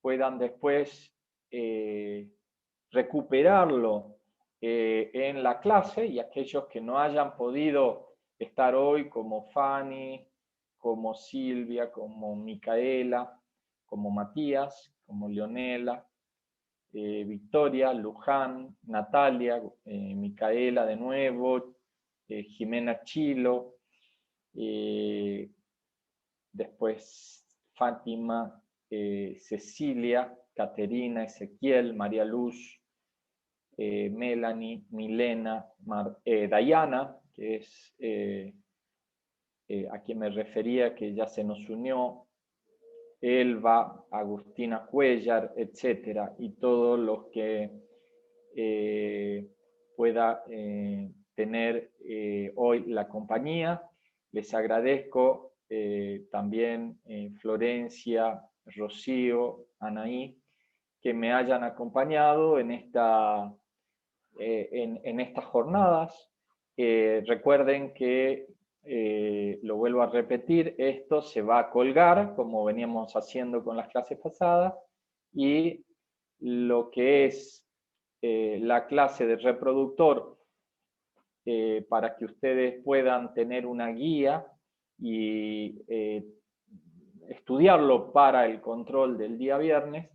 puedan después recuperarlo en la clase, y aquellos que no hayan podido estar hoy, como Fanny, como Silvia, como Micaela, como Matías, como Leonela, Victoria, Luján, Natalia, Micaela de nuevo, Jimena Chilo, después Fátima, Cecilia, Caterina, Ezequiel, María Luz, Melanie, Milena, Dayana, que es a quien me refería, que ya se nos unió, Elba, Agustina Cuellar, etcétera, y todos los que pueda tener hoy la compañía. Les agradezco también Florencia, Rocío, Anaí, que me hayan acompañado en estas jornadas. Recuerden que, lo vuelvo a repetir, esto se va a colgar, como veníamos haciendo con las clases pasadas, y lo que es la clase de reproductor, para que ustedes puedan tener una guía y estudiarlo para el control del día viernes,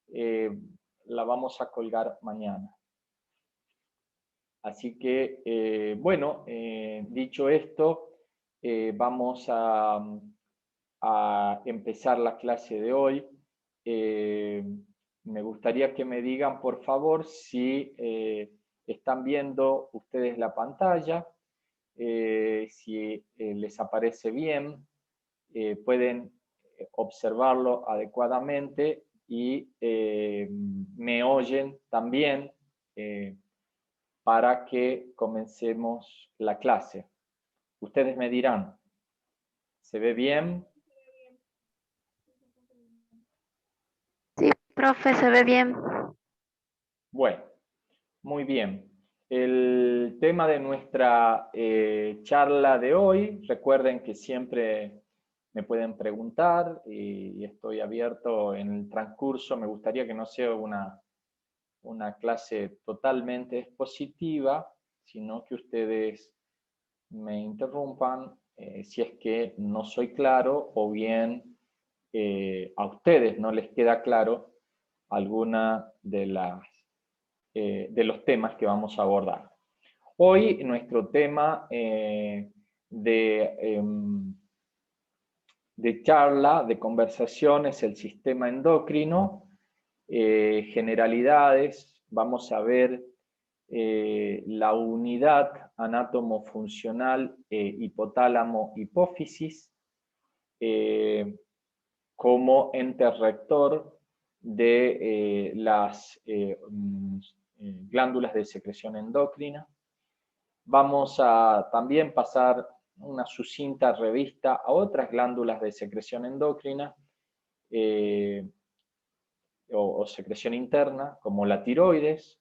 la vamos a colgar mañana. Así que, bueno, dicho esto, vamos a empezar la clase de hoy. Me gustaría que me digan, por favor, si están viendo ustedes la pantalla, si les aparece bien, pueden observarlo adecuadamente y me oyen también, para que comencemos la clase. Ustedes me dirán, ¿se ve bien? Sí, profe, se ve bien. Bueno, muy bien. El tema de nuestra charla de hoy, recuerden que siempre me pueden preguntar y estoy abierto en el transcurso. Me gustaría que no sea una clase totalmente expositiva, sino que ustedes me interrumpan si es que no soy claro o bien a ustedes no les queda claro alguna de los temas que vamos a abordar. Hoy nuestro tema de charla, de conversación, es el sistema endocrino. Generalidades, vamos a ver la unidad anátomo-funcional hipotálamo-hipófisis como ente rector de las glándulas de secreción endocrina. Vamos a también pasar una sucinta revista a otras glándulas de secreción endocrina o secreción interna, como la tiroides,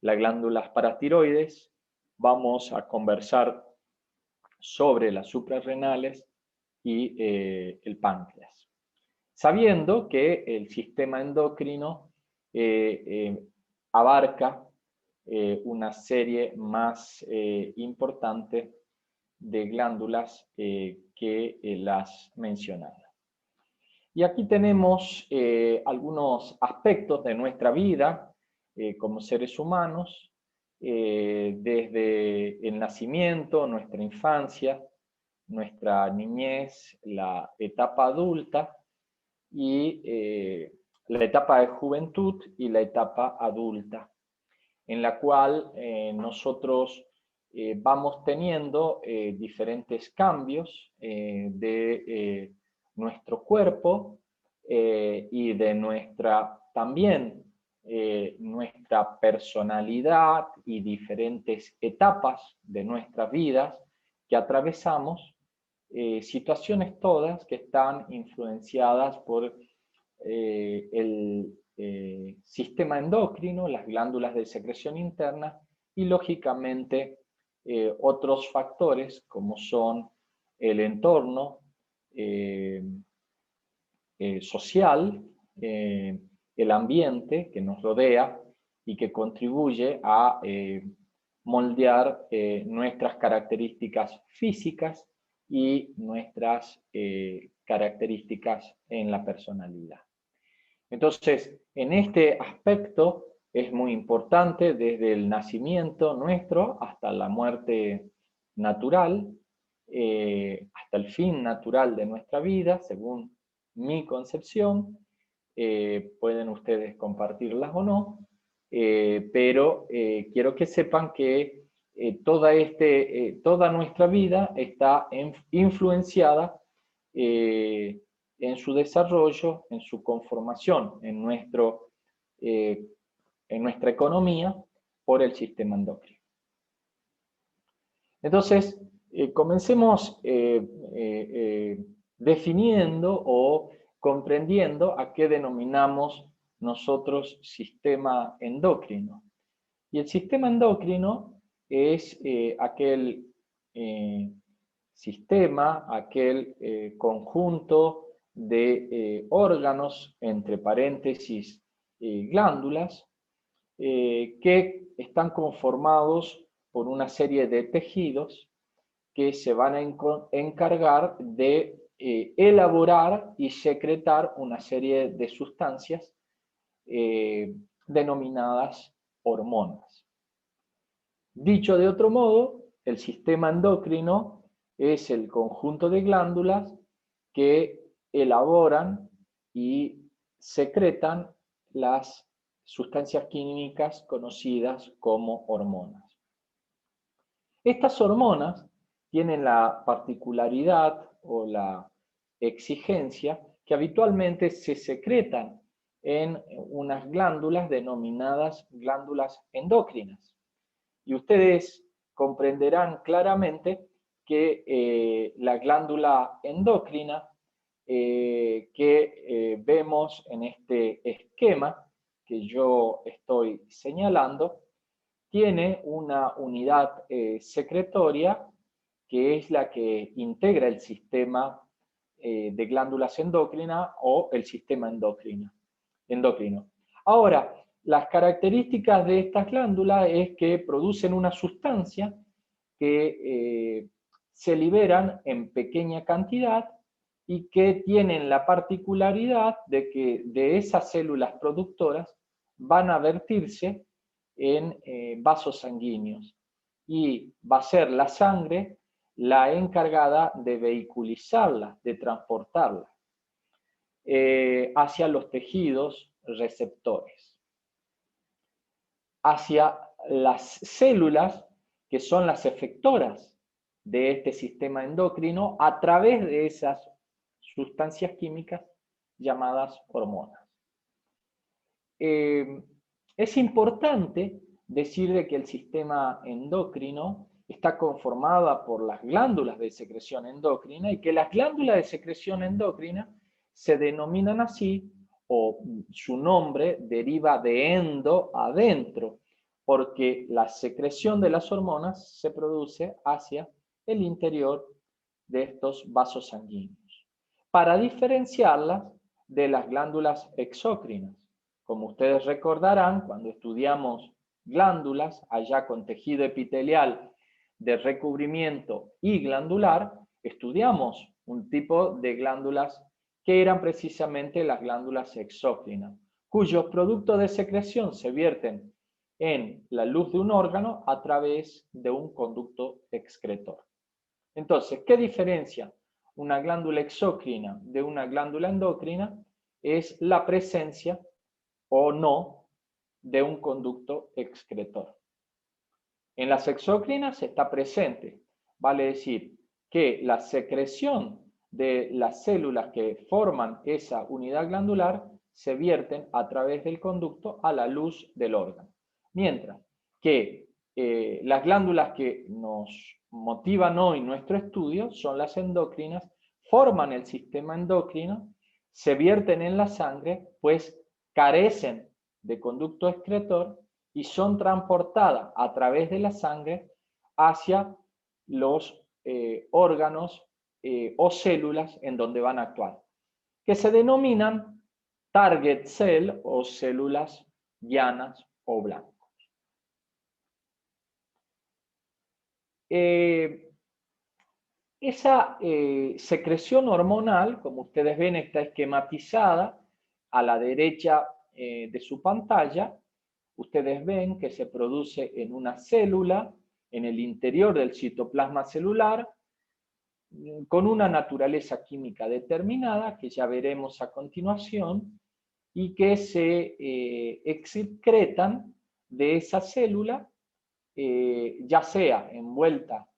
las glándulas paratiroides. Vamos a conversar sobre las suprarrenales y el páncreas. Sabiendo que el sistema endocrino abarca una serie más importante de glándulas que las mencionadas. Y aquí tenemos algunos aspectos de nuestra vida como seres humanos, desde el nacimiento, nuestra infancia, nuestra niñez, la etapa adulta y la etapa de juventud y la etapa adulta, en la cual nosotros vamos teniendo diferentes cambios de nuestro cuerpo y de también nuestra personalidad y diferentes etapas de nuestras vidas que atravesamos, situaciones todas que están influenciadas por el sistema endocrino, las glándulas de secreción interna y lógicamente otros factores como son el entorno social, el ambiente que nos rodea y que contribuye a moldear nuestras características físicas y nuestras características en la personalidad. Entonces, en este aspecto es muy importante desde el nacimiento nuestro hasta la muerte natural, hasta el fin natural de nuestra vida, según mi concepción. Pueden ustedes compartirlas o no, pero quiero que sepan que toda nuestra vida está influenciada en su desarrollo, en su conformación, en nuestra economía, por el sistema endocrino. Entonces, comencemos definiendo o comprendiendo a qué denominamos nosotros sistema endocrino. Y el sistema endocrino es aquel sistema, aquel conjunto de órganos, entre paréntesis, glándulas, que están conformados por una serie de tejidos que se van a encargar de elaborar y secretar una serie de sustancias denominadas hormonas. Dicho de otro modo, el sistema endocrino es el conjunto de glándulas que elaboran y secretan las sustancias químicas conocidas como hormonas. Estas hormonas tienen la particularidad o la exigencia que habitualmente se secretan en unas glándulas denominadas glándulas endocrinas. Y ustedes comprenderán claramente que la glándula endocrina que vemos en este esquema que yo estoy señalando, tiene una unidad secretoria que es la que integra el sistema de glándulas endocrinas o el sistema endocrino. Ahora, las características de estas glándulas es que producen una sustancia que se liberan en pequeña cantidad y que tienen la particularidad de que de esas células productoras van a vertirse en vasos sanguíneos y va a ser la sangre la encargada de vehiculizarla, de transportarla hacia los tejidos receptores, hacia las células que son las efectoras de este sistema endocrino a través de esas sustancias químicas llamadas hormonas. Es importante decir de que el sistema endocrino está conformado por las glándulas de secreción endocrina y que las glándulas de secreción endocrina se denominan así, o su nombre deriva de endo, adentro, porque la secreción de las hormonas se produce hacia el interior de estos vasos sanguíneos, para diferenciarlas de las glándulas exócrinas. Como ustedes recordarán, cuando estudiamos glándulas, allá con tejido epitelial de recubrimiento y glandular, estudiamos un tipo de glándulas que eran precisamente las glándulas exócrinas, cuyos productos de secreción se vierten en la luz de un órgano a través de un conducto excretor. Entonces, ¿qué diferencia una glándula exócrina de una glándula endocrina? Es la presencia o no de un conducto excretor. En las exócrinas está presente, vale decir que la secreción de las células que forman esa unidad glandular se vierten a través del conducto a la luz del órgano. Mientras que las glándulas que nos motivan hoy nuestro estudio son las endocrinas, forman el sistema endocrino, se vierten en la sangre, pues carecen de conducto excretor y son transportadas a través de la sangre hacia los órganos o células en donde van a actuar, que se denominan target cell o células llanas o blancas. Esa secreción hormonal, como ustedes ven, está esquematizada a la derecha de su pantalla. Ustedes ven que se produce en una célula, en el interior del citoplasma celular, con una naturaleza química determinada, que ya veremos a continuación, y que se excretan de esa célula, ya sea envuelta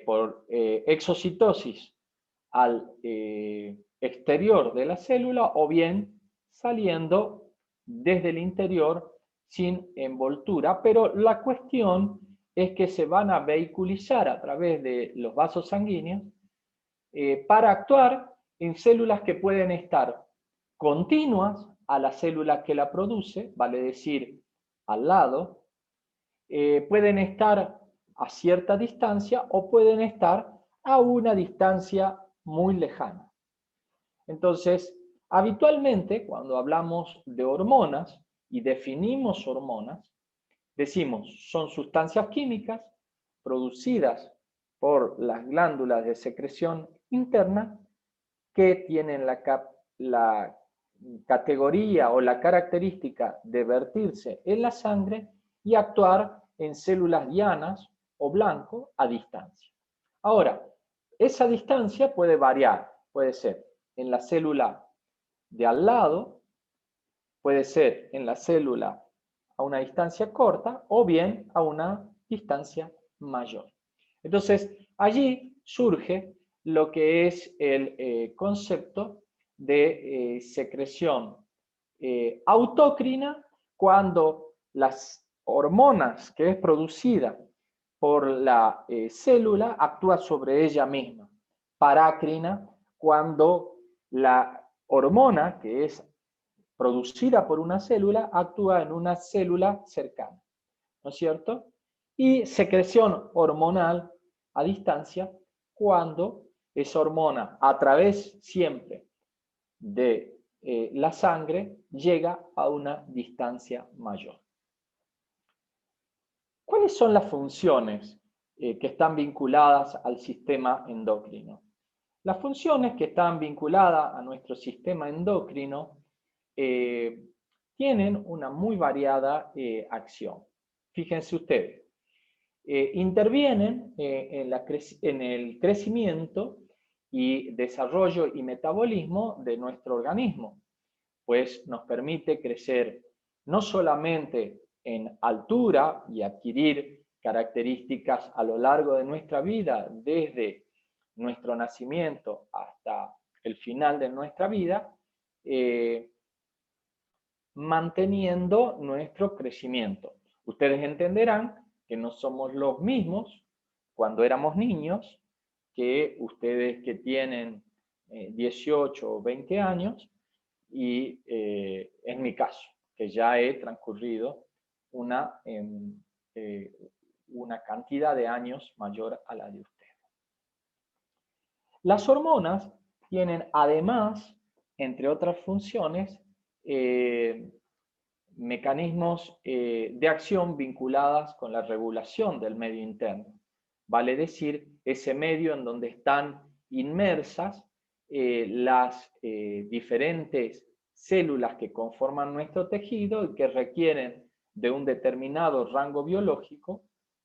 por exocitosis al exterior de la célula, o bien saliendo desde el interior sin envoltura, pero la cuestión es que se van a vehiculizar a través de los vasos sanguíneos para actuar en células que pueden estar continuas a la célula que la produce, vale decir, al lado, pueden estar a cierta distancia o pueden estar a una distancia muy lejana. Entonces, habitualmente, cuando hablamos de hormonas y definimos hormonas, decimos, son sustancias químicas producidas por las glándulas de secreción interna que tienen la categoría o la característica de vertirse en la sangre y actuar en células llanas o blanco a distancia. Ahora, esa distancia puede variar, puede ser en la célula de al lado, puede ser en la célula a una distancia corta o bien a una distancia mayor. Entonces, allí surge lo que es el concepto de secreción autócrina, cuando las hormonas que es producida por la célula actúa sobre ella misma. Parácrina, cuando la hormona que es producida por una célula actúa en una célula cercana, ¿no es cierto? Y secreción hormonal a distancia, cuando esa hormona, a través siempre de la sangre, llega a una distancia mayor. ¿Cuáles son las funciones que están vinculadas al sistema endocrino? Las funciones que están vinculadas a nuestro sistema endocrino tienen una muy variada acción. Fíjense ustedes, intervienen en el crecimiento y desarrollo y metabolismo de nuestro organismo, pues nos permite crecer no solamente en altura y adquirir características a lo largo de nuestra vida, desde nuestro nacimiento hasta el final de nuestra vida, manteniendo nuestro crecimiento. Ustedes entenderán que no somos los mismos cuando éramos niños que ustedes que tienen 18 o 20 años y en mi caso, que ya he transcurrido una cantidad de años mayor a la de ustedes. Las hormonas tienen además, entre otras funciones, mecanismos de acción vinculadas con la regulación del medio interno. Vale decir, ese medio en donde están inmersas las diferentes células que conforman nuestro tejido y que requieren de un determinado rango biológico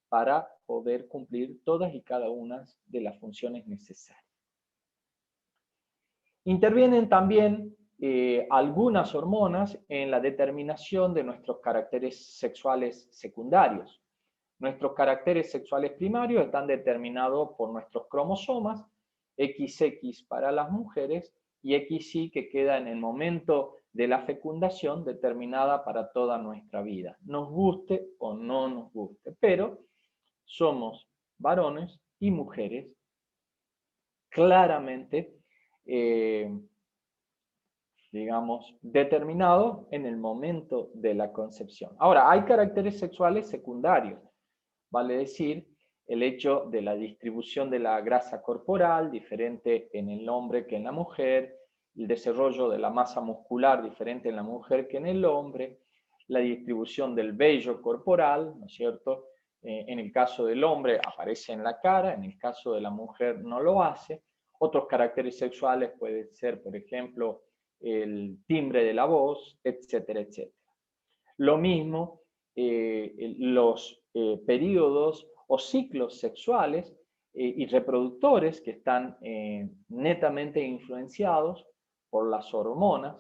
para poder cumplir todas y cada una de las funciones necesarias. Intervienen también algunas hormonas en la determinación de nuestros caracteres sexuales secundarios. Nuestros caracteres sexuales primarios están determinados por nuestros cromosomas, XX para las mujeres y XY que queda en el momento de la fecundación determinada para toda nuestra vida, nos guste o no nos guste, pero somos varones y mujeres claramente digamos, determinado en el momento de la concepción. Ahora, hay caracteres sexuales secundarios, vale decir, el hecho de la distribución de la grasa corporal, diferente en el hombre que en la mujer, el desarrollo de la masa muscular diferente en la mujer que en el hombre, la distribución del vello corporal, ¿no es cierto? En el caso del hombre aparece en la cara, en el caso de la mujer no lo hace. Otros caracteres sexuales pueden ser, por ejemplo, el timbre de la voz, etcétera, etcétera. Lo mismo, los periodos o ciclos sexuales y reproductores que están netamente influenciados por las hormonas,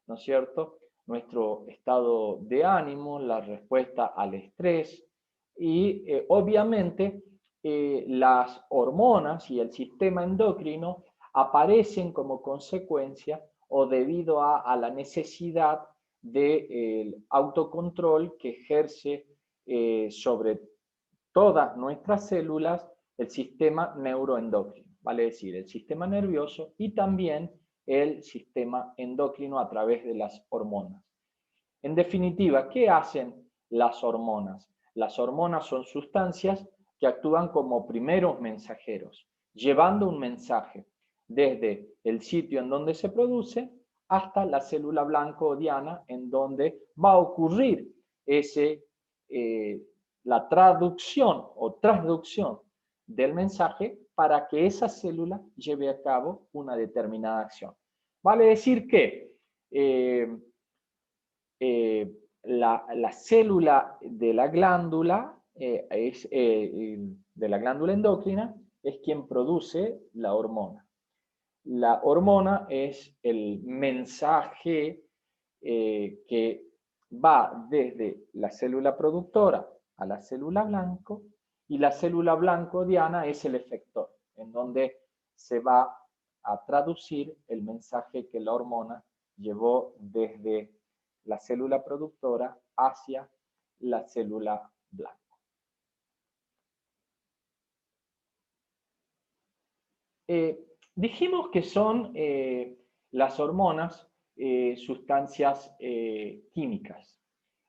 ¿no es cierto? Nuestro estado de ánimo, la respuesta al estrés y obviamente las hormonas y el sistema endocrino aparecen como consecuencia o debido a la necesidad del autocontrol que ejerce sobre todas nuestras células el sistema neuroendocrino, vale decir, el sistema nervioso y también el sistema endocrino a través de las hormonas. En definitiva, ¿qué hacen las hormonas? Las hormonas son sustancias que actúan como primeros mensajeros, llevando un mensaje desde el sitio en donde se produce hasta la célula blanco o diana, en donde va a ocurrir la traducción o transducción del mensaje para que esa célula lleve a cabo una determinada acción. Vale decir que la célula de la glándula de la glándula endocrina es quien produce la hormona. La hormona es el mensaje que va desde la célula productora a la célula blanco y la célula blanco diana es el efector, en donde se va a traducir el mensaje que la hormona llevó desde la célula productora hacia la célula blanca. Dijimos que son las hormonas sustancias químicas.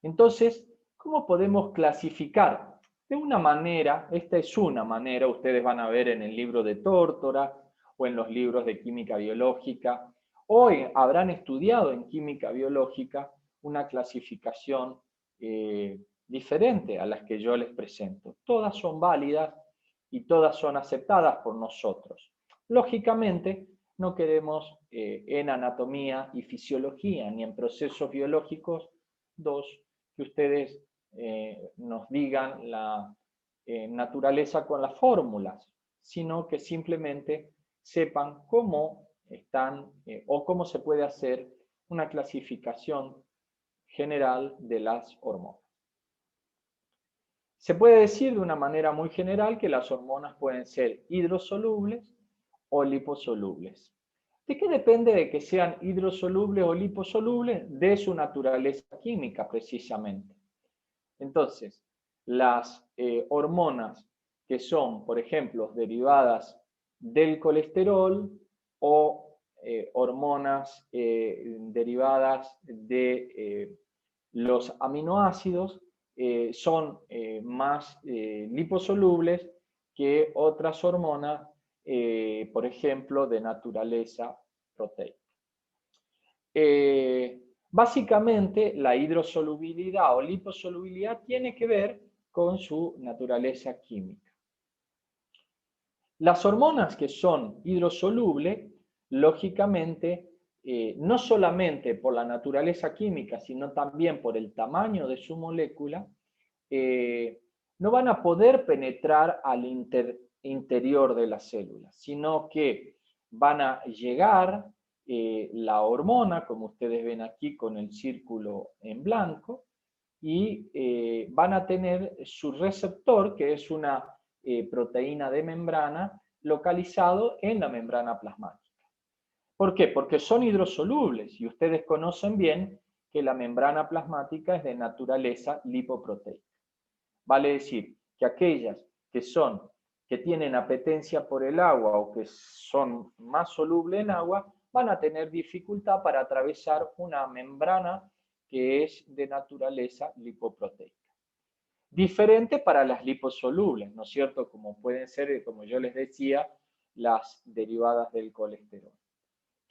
Entonces, ¿cómo podemos clasificar? De una manera, esta es una manera, ustedes van a ver en el libro de Tórtora o en los libros de química biológica, hoy habrán estudiado en química biológica una clasificación diferente a las que yo les presento. Todas son válidas y todas son aceptadas por nosotros. Lógicamente, no queremos en anatomía y fisiología ni en procesos biológicos que ustedes nos digan la naturaleza con las fórmulas, sino que simplemente sepan cómo están o cómo se puede hacer una clasificación general de las hormonas. Se puede decir de una manera muy general que las hormonas pueden ser hidrosolubles o liposolubles. ¿De qué depende de que sean hidrosolubles o liposolubles? De su naturaleza química, precisamente. Entonces, las hormonas que son, por ejemplo, derivadas del colesterol o hormonas derivadas de los aminoácidos, son más liposolubles que otras hormonas, por ejemplo, de naturaleza proteica. Básicamente, la hidrosolubilidad o liposolubilidad tiene que ver con su naturaleza química. Las hormonas que son hidrosolubles, lógicamente, no solamente por la naturaleza química, sino también por el tamaño de su molécula, no van a poder penetrar al interior de la célula, sino que van a llegar la hormona, como ustedes ven aquí con el círculo en blanco, y van a tener su receptor, que es una proteína de membrana, localizado en la membrana plasmática. ¿Por qué? Porque son hidrosolubles y ustedes conocen bien que la membrana plasmática es de naturaleza lipoproteica. Vale decir que aquellas que tienen apetencia por el agua o que son más solubles en agua, van a tener dificultad para atravesar una membrana que es de naturaleza lipoproteica. Diferente para las liposolubles, ¿no es cierto? Como pueden ser, como yo les decía, las derivadas del colesterol.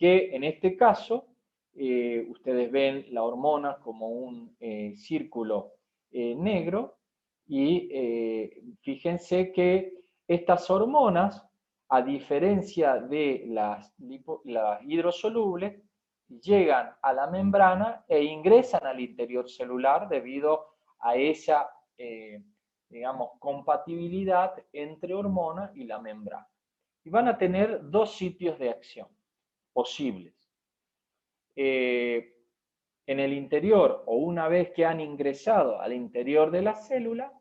que en este caso, ustedes ven la hormona como un círculo negro, y fíjense que estas hormonas, a diferencia de las hidrosolubles, llegan a la membrana e ingresan al interior celular debido a esa, digamos, compatibilidad entre hormona y la membrana. Y van a tener dos sitios de acción posibles. En el interior, o una vez que han ingresado al interior de la célula,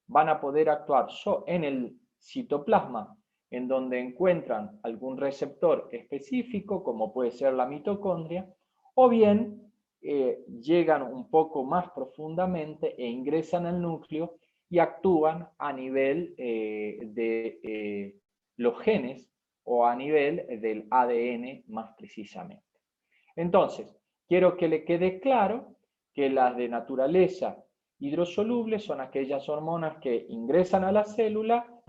van a poder actuar en el citoplasma, en donde encuentran algún receptor específico, como puede ser la mitocondria, o bien llegan un poco más profundamente e ingresan al núcleo y actúan a nivel de los genes o a nivel del ADN más precisamente. Entonces, quiero que le quede claro que las de naturaleza hidrosoluble son aquellas hormonas que ingresan a la célula,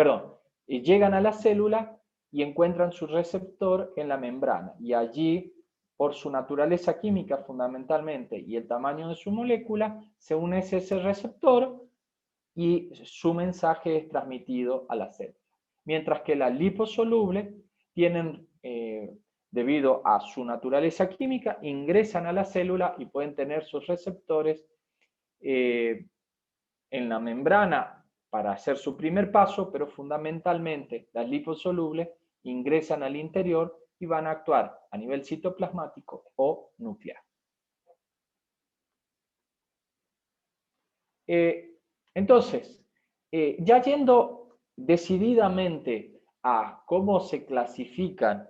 llegan a la célula y encuentran su receptor en la membrana. Y allí, por su naturaleza química fundamentalmente y el tamaño de su molécula, se une ese receptor y su mensaje es transmitido a la célula. Mientras que las liposolubles tienen, debido a su naturaleza química, ingresan a la célula y pueden tener sus receptores en la membrana para hacer su primer paso, pero fundamentalmente las liposolubles ingresan al interior y van a actuar a nivel citoplasmático o nuclear. Entonces, ya yendo decididamente a cómo se clasifican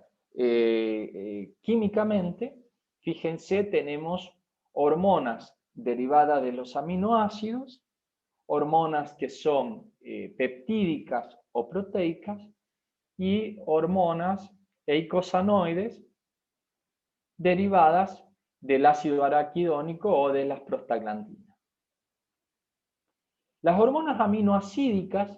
químicamente, fíjense, tenemos hormonas derivadas de los aminoácidos, hormonas que son peptídicas o proteicas, y hormonas eicosanoides derivadas del ácido araquidónico o de las prostaglandinas. Las hormonas aminoacídicas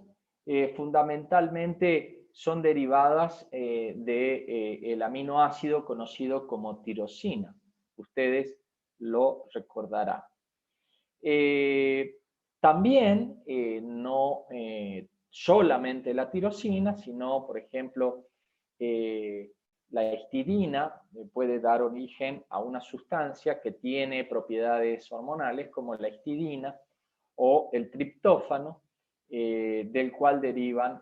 fundamentalmente son derivadas del aminoácido conocido como tirosina. Ustedes lo recordarán. También no solamente la tirosina, sino, por ejemplo, la histidina puede dar origen a una sustancia que tiene propiedades hormonales como la histidina, o el triptófano, del cual derivan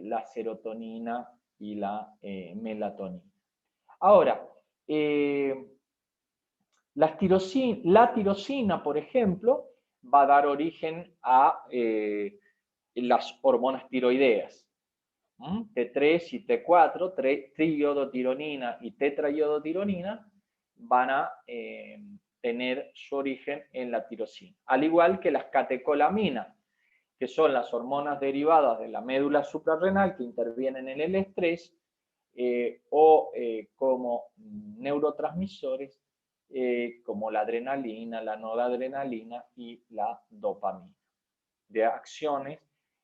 la serotonina y la melatonina. Ahora, la tirosina, por ejemplo, va a dar origen a las hormonas tiroideas. T3 y T4, triiodotironina y tetraiodotironina, van a tener su origen en la tirosina. Al igual que las catecolaminas, que son las hormonas derivadas de la médula suprarrenal que intervienen en el estrés, o como neurotransmisores, como la adrenalina, la noradrenalina y la dopamina, de acciones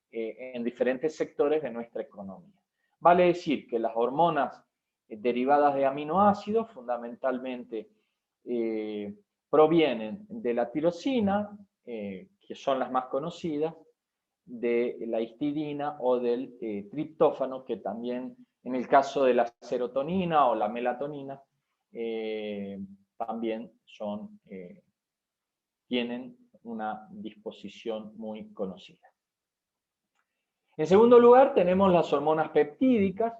en diferentes sectores de nuestra economía. Vale decir que las hormonas derivadas de aminoácidos fundamentalmente provienen de la tirosina, que son las más conocidas, de la histidina o del triptófano, que también en el caso de la serotonina o la melatonina también tienen una disposición muy conocida. En segundo lugar, tenemos las hormonas peptídicas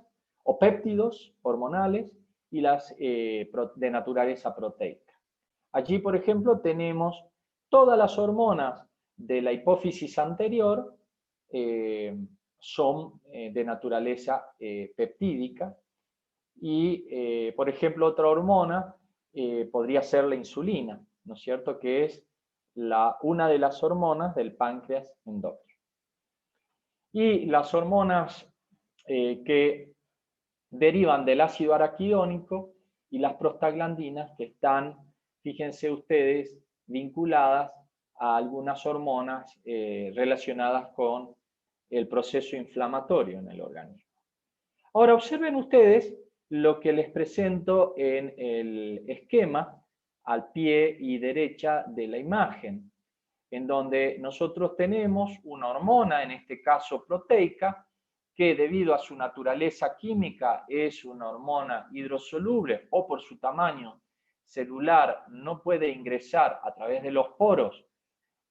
o péptidos hormonales y las de naturaleza proteica. Allí, por ejemplo, tenemos todas las hormonas de la hipófisis anterior, son de naturaleza peptídica, y, por ejemplo, otra hormona podría ser la insulina, ¿no es cierto?, que es una de las hormonas del páncreas endocrino. Y las hormonas que derivan del ácido araquidónico y las prostaglandinas, que están, fíjense ustedes, vinculadas a algunas hormonas relacionadas con el proceso inflamatorio en el organismo. Ahora observen ustedes lo que les presento en el esquema al pie y derecha de la imagen, en donde nosotros tenemos una hormona, en este caso proteica, que debido a su naturaleza química es una hormona hidrosoluble o por su tamaño celular no puede ingresar a través de los poros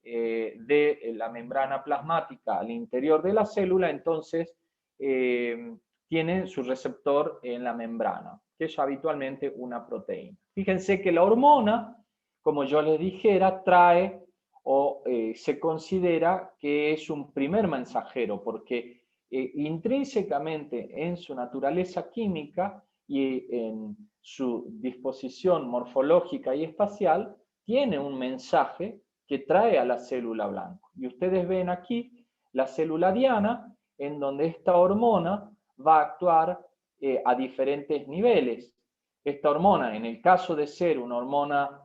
de la membrana plasmática al interior de la célula, entonces tiene su receptor en la membrana, que es habitualmente una proteína. Fíjense que la hormona, como yo les dijera, trae o se considera que es un primer mensajero, porque intrínsecamente en su naturaleza química y en su disposición morfológica y espacial, tiene un mensaje que trae a la célula blanco. Y ustedes ven aquí la célula diana, en donde esta hormona va a actuar a diferentes niveles. Esta hormona, en el caso de ser una hormona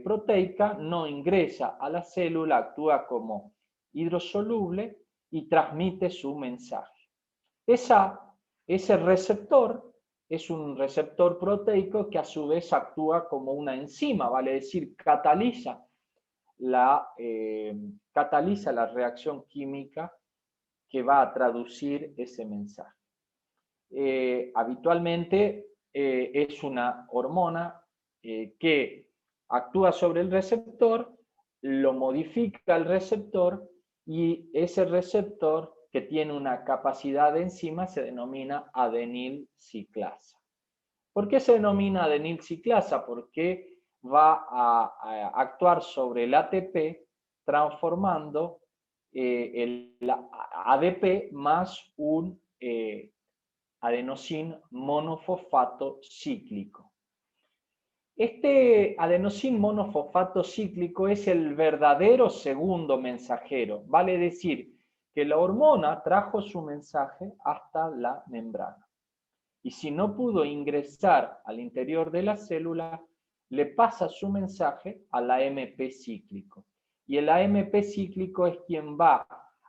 proteica, no ingresa a la célula, actúa como hidrosoluble y transmite su mensaje. Ese receptor es un receptor proteico que a su vez actúa como una enzima, vale decir, cataliza la reacción química que va a traducir ese mensaje. Habitualmente es una hormona que actúa sobre el receptor, lo modifica el receptor y ese receptor que tiene una capacidad de enzima se denomina adenilciclasa. ¿Por qué se denomina adenilciclasa? Porque va a actuar sobre el ATP transformando el ADP más un adenosín monofosfato cíclico. Este adenosín monofosfato cíclico es el verdadero segundo mensajero. Vale decir que la hormona trajo su mensaje hasta la membrana. Y si no pudo ingresar al interior de la célula, le pasa su mensaje al AMP cíclico. Y el AMP cíclico es quien va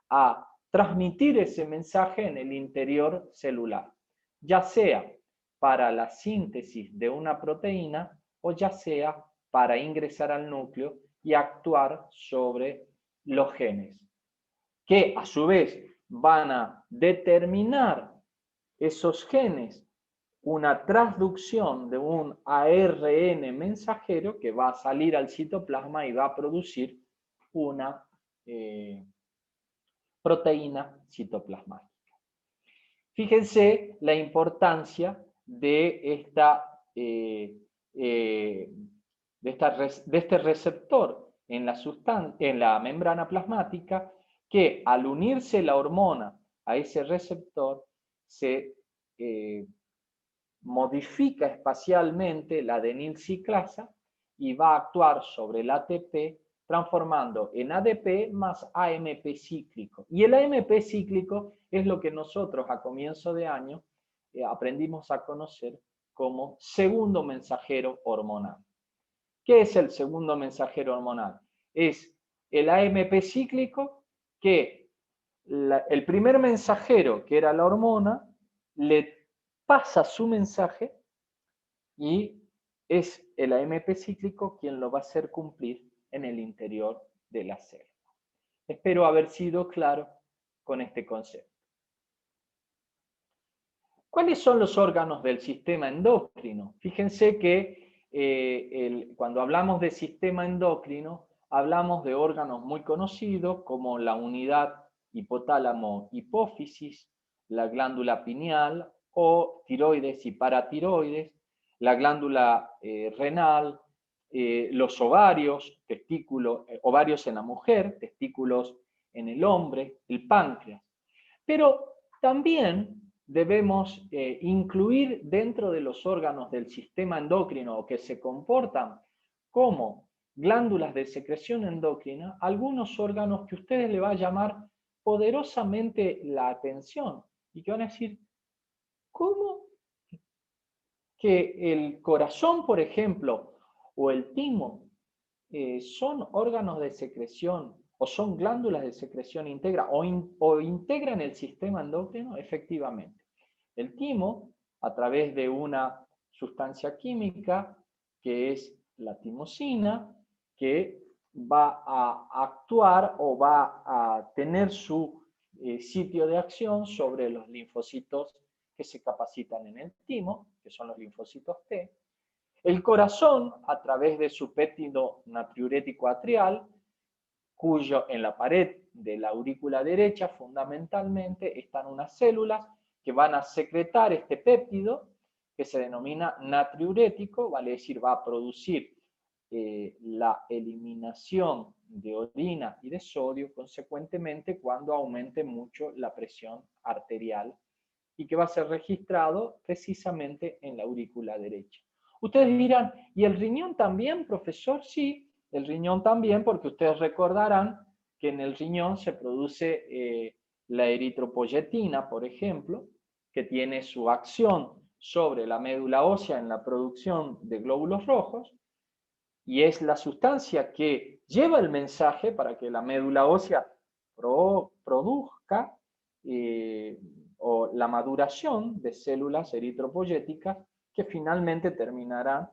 a transmitir ese mensaje en el interior celular, ya sea para la síntesis de una proteína o ya sea para ingresar al núcleo y actuar sobre los genes, que a su vez van a determinar esos genes una transducción de un ARN mensajero que va a salir al citoplasma y va a producir una proteína citoplasmática. Fíjense la importancia de este receptor en la membrana plasmática, que al unirse la hormona a ese receptor se modifica espacialmente la adenilciclasa y va a actuar sobre el ATP transformando en ADP más AMP cíclico. Y el AMP cíclico es lo que nosotros a comienzo de año aprendimos a conocer como segundo mensajero hormonal. ¿Qué es el segundo mensajero hormonal? Es el AMP cíclico que el primer mensajero, que era la hormona, le pasa su mensaje y es el AMP cíclico quien lo va a hacer cumplir en el interior de la célula. Espero haber sido claro con este concepto. ¿Cuáles son los órganos del sistema endocrino? Fíjense que cuando hablamos de sistema endocrino, hablamos de órganos muy conocidos como la unidad hipotálamo-hipófisis, la glándula pineal o tiroides y paratiroides, la glándula renal, los ovarios, ovarios en la mujer, testículos en el hombre, el páncreas. Pero también debemos incluir dentro de los órganos del sistema endocrino o que se comportan como glándulas de secreción endocrina algunos órganos que ustedes le van a llamar poderosamente la atención y que van a decir, ¿cómo que el corazón, por ejemplo, o el timo son órganos de secreción o son glándulas de secreción íntegra o integran el sistema endocrino? Efectivamente. El timo, a través de una sustancia química que es la timosina, que va a actuar o va a tener su sitio de acción sobre los linfocitos que se capacitan en el timo, que son los linfocitos T. El corazón, a través de su péptido natriurético atrial, cuyo en la pared de la aurícula derecha fundamentalmente están unas células que van a secretar este péptido que se denomina natriurético, vale decir, va a producir la eliminación de orina y de sodio, consecuentemente cuando aumente mucho la presión arterial y que va a ser registrado precisamente en la aurícula derecha. Ustedes dirán, ¿y el riñón también, profesor? Sí, el riñón también, porque ustedes recordarán que en el riñón se produce la eritropoyetina, por ejemplo, que tiene su acción sobre la médula ósea en la producción de glóbulos rojos, y es la sustancia que lleva el mensaje para que la médula ósea produzca o la maduración de células eritropoyéticas que finalmente terminarán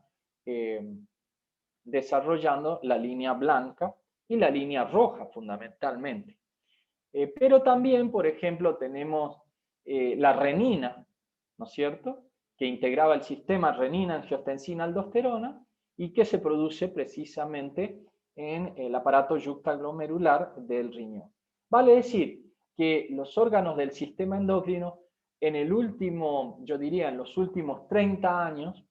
desarrollando la línea blanca y la línea roja fundamentalmente. Pero también, por ejemplo, tenemos la renina, ¿no es cierto?, que integraba el sistema renina-angiotensina-aldosterona y que se produce precisamente en el aparato yuxtaglomerular del riñón. Vale decir que los órganos del sistema endocrino en el último, yo diría en los últimos 30 años,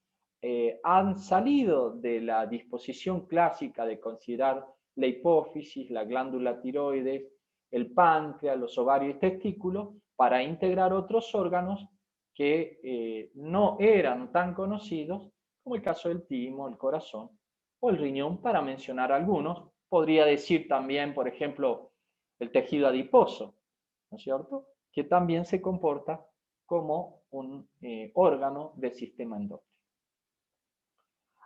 han salido de la disposición clásica de considerar la hipófisis, la glándula tiroides, el páncreas, los ovarios y testículos, para integrar otros órganos que no eran tan conocidos, como el caso del timo, el corazón o el riñón, para mencionar algunos. Podría decir también, por ejemplo, el tejido adiposo, ¿no es cierto?, que también se comporta como un órgano del sistema endocrino.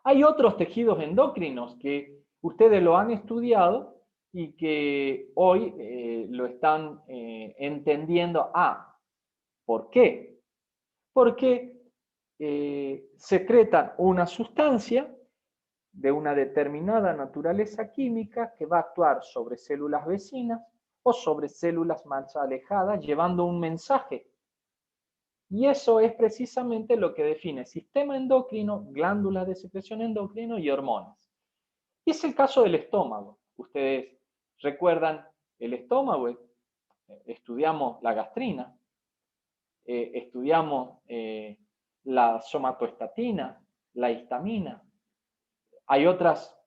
Hay otros tejidos endocrinos que ustedes lo han estudiado y que hoy lo están entendiendo. ¿Por qué? Porque secretan una sustancia de una determinada naturaleza química que va a actuar sobre células vecinas o sobre células más alejadas, llevando un mensaje. Y eso es precisamente lo que define sistema endocrino, glándulas de secreción endocrino y hormonas. Y es el caso del estómago. Ustedes recuerdan el estómago, estudiamos la gastrina, estudiamos la somatoestatina, la histamina. Hay otras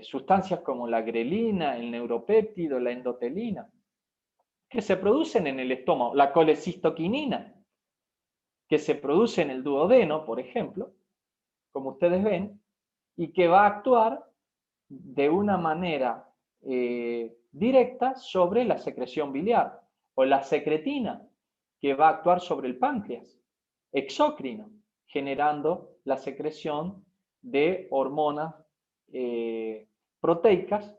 sustancias como la grelina, el neuropéptido, la endotelina, que se producen en el estómago. La colecistoquinina, que se produce en el duodeno, por ejemplo, como ustedes ven, y que va a actuar de una manera directa sobre la secreción biliar, o la secretina, que va a actuar sobre el páncreas, exócrino, generando la secreción de hormonas proteicas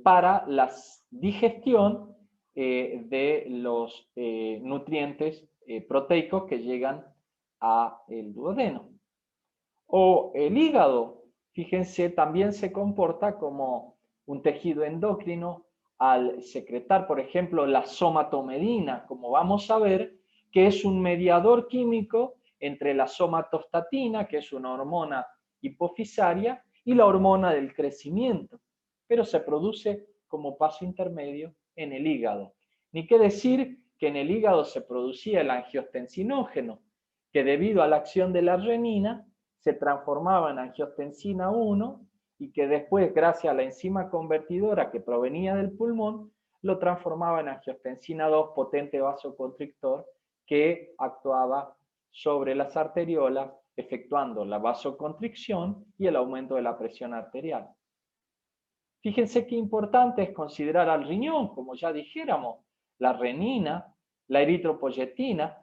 para la digestión de los nutrientes proteicos que llegan al duodeno. O el hígado, fíjense, también se comporta como un tejido endocrino al secretar, por ejemplo, la somatomedina, como vamos a ver, que es un mediador químico entre la somatostatina, que es una hormona hipofisaria, y la hormona del crecimiento, pero se produce como paso intermedio en el hígado. Ni qué decir que en el hígado se producía el angiostensinógeno, que debido a la acción de la renina se transformaba en angiotensina 1 y que después, gracias a la enzima convertidora que provenía del pulmón, lo transformaba en angiotensina 2, potente vasoconstrictor, que actuaba sobre las arteriolas, efectuando la vasoconstricción y el aumento de la presión arterial. Fíjense qué importante es considerar al riñón, como ya dijéramos, la renina, la eritropoyetina.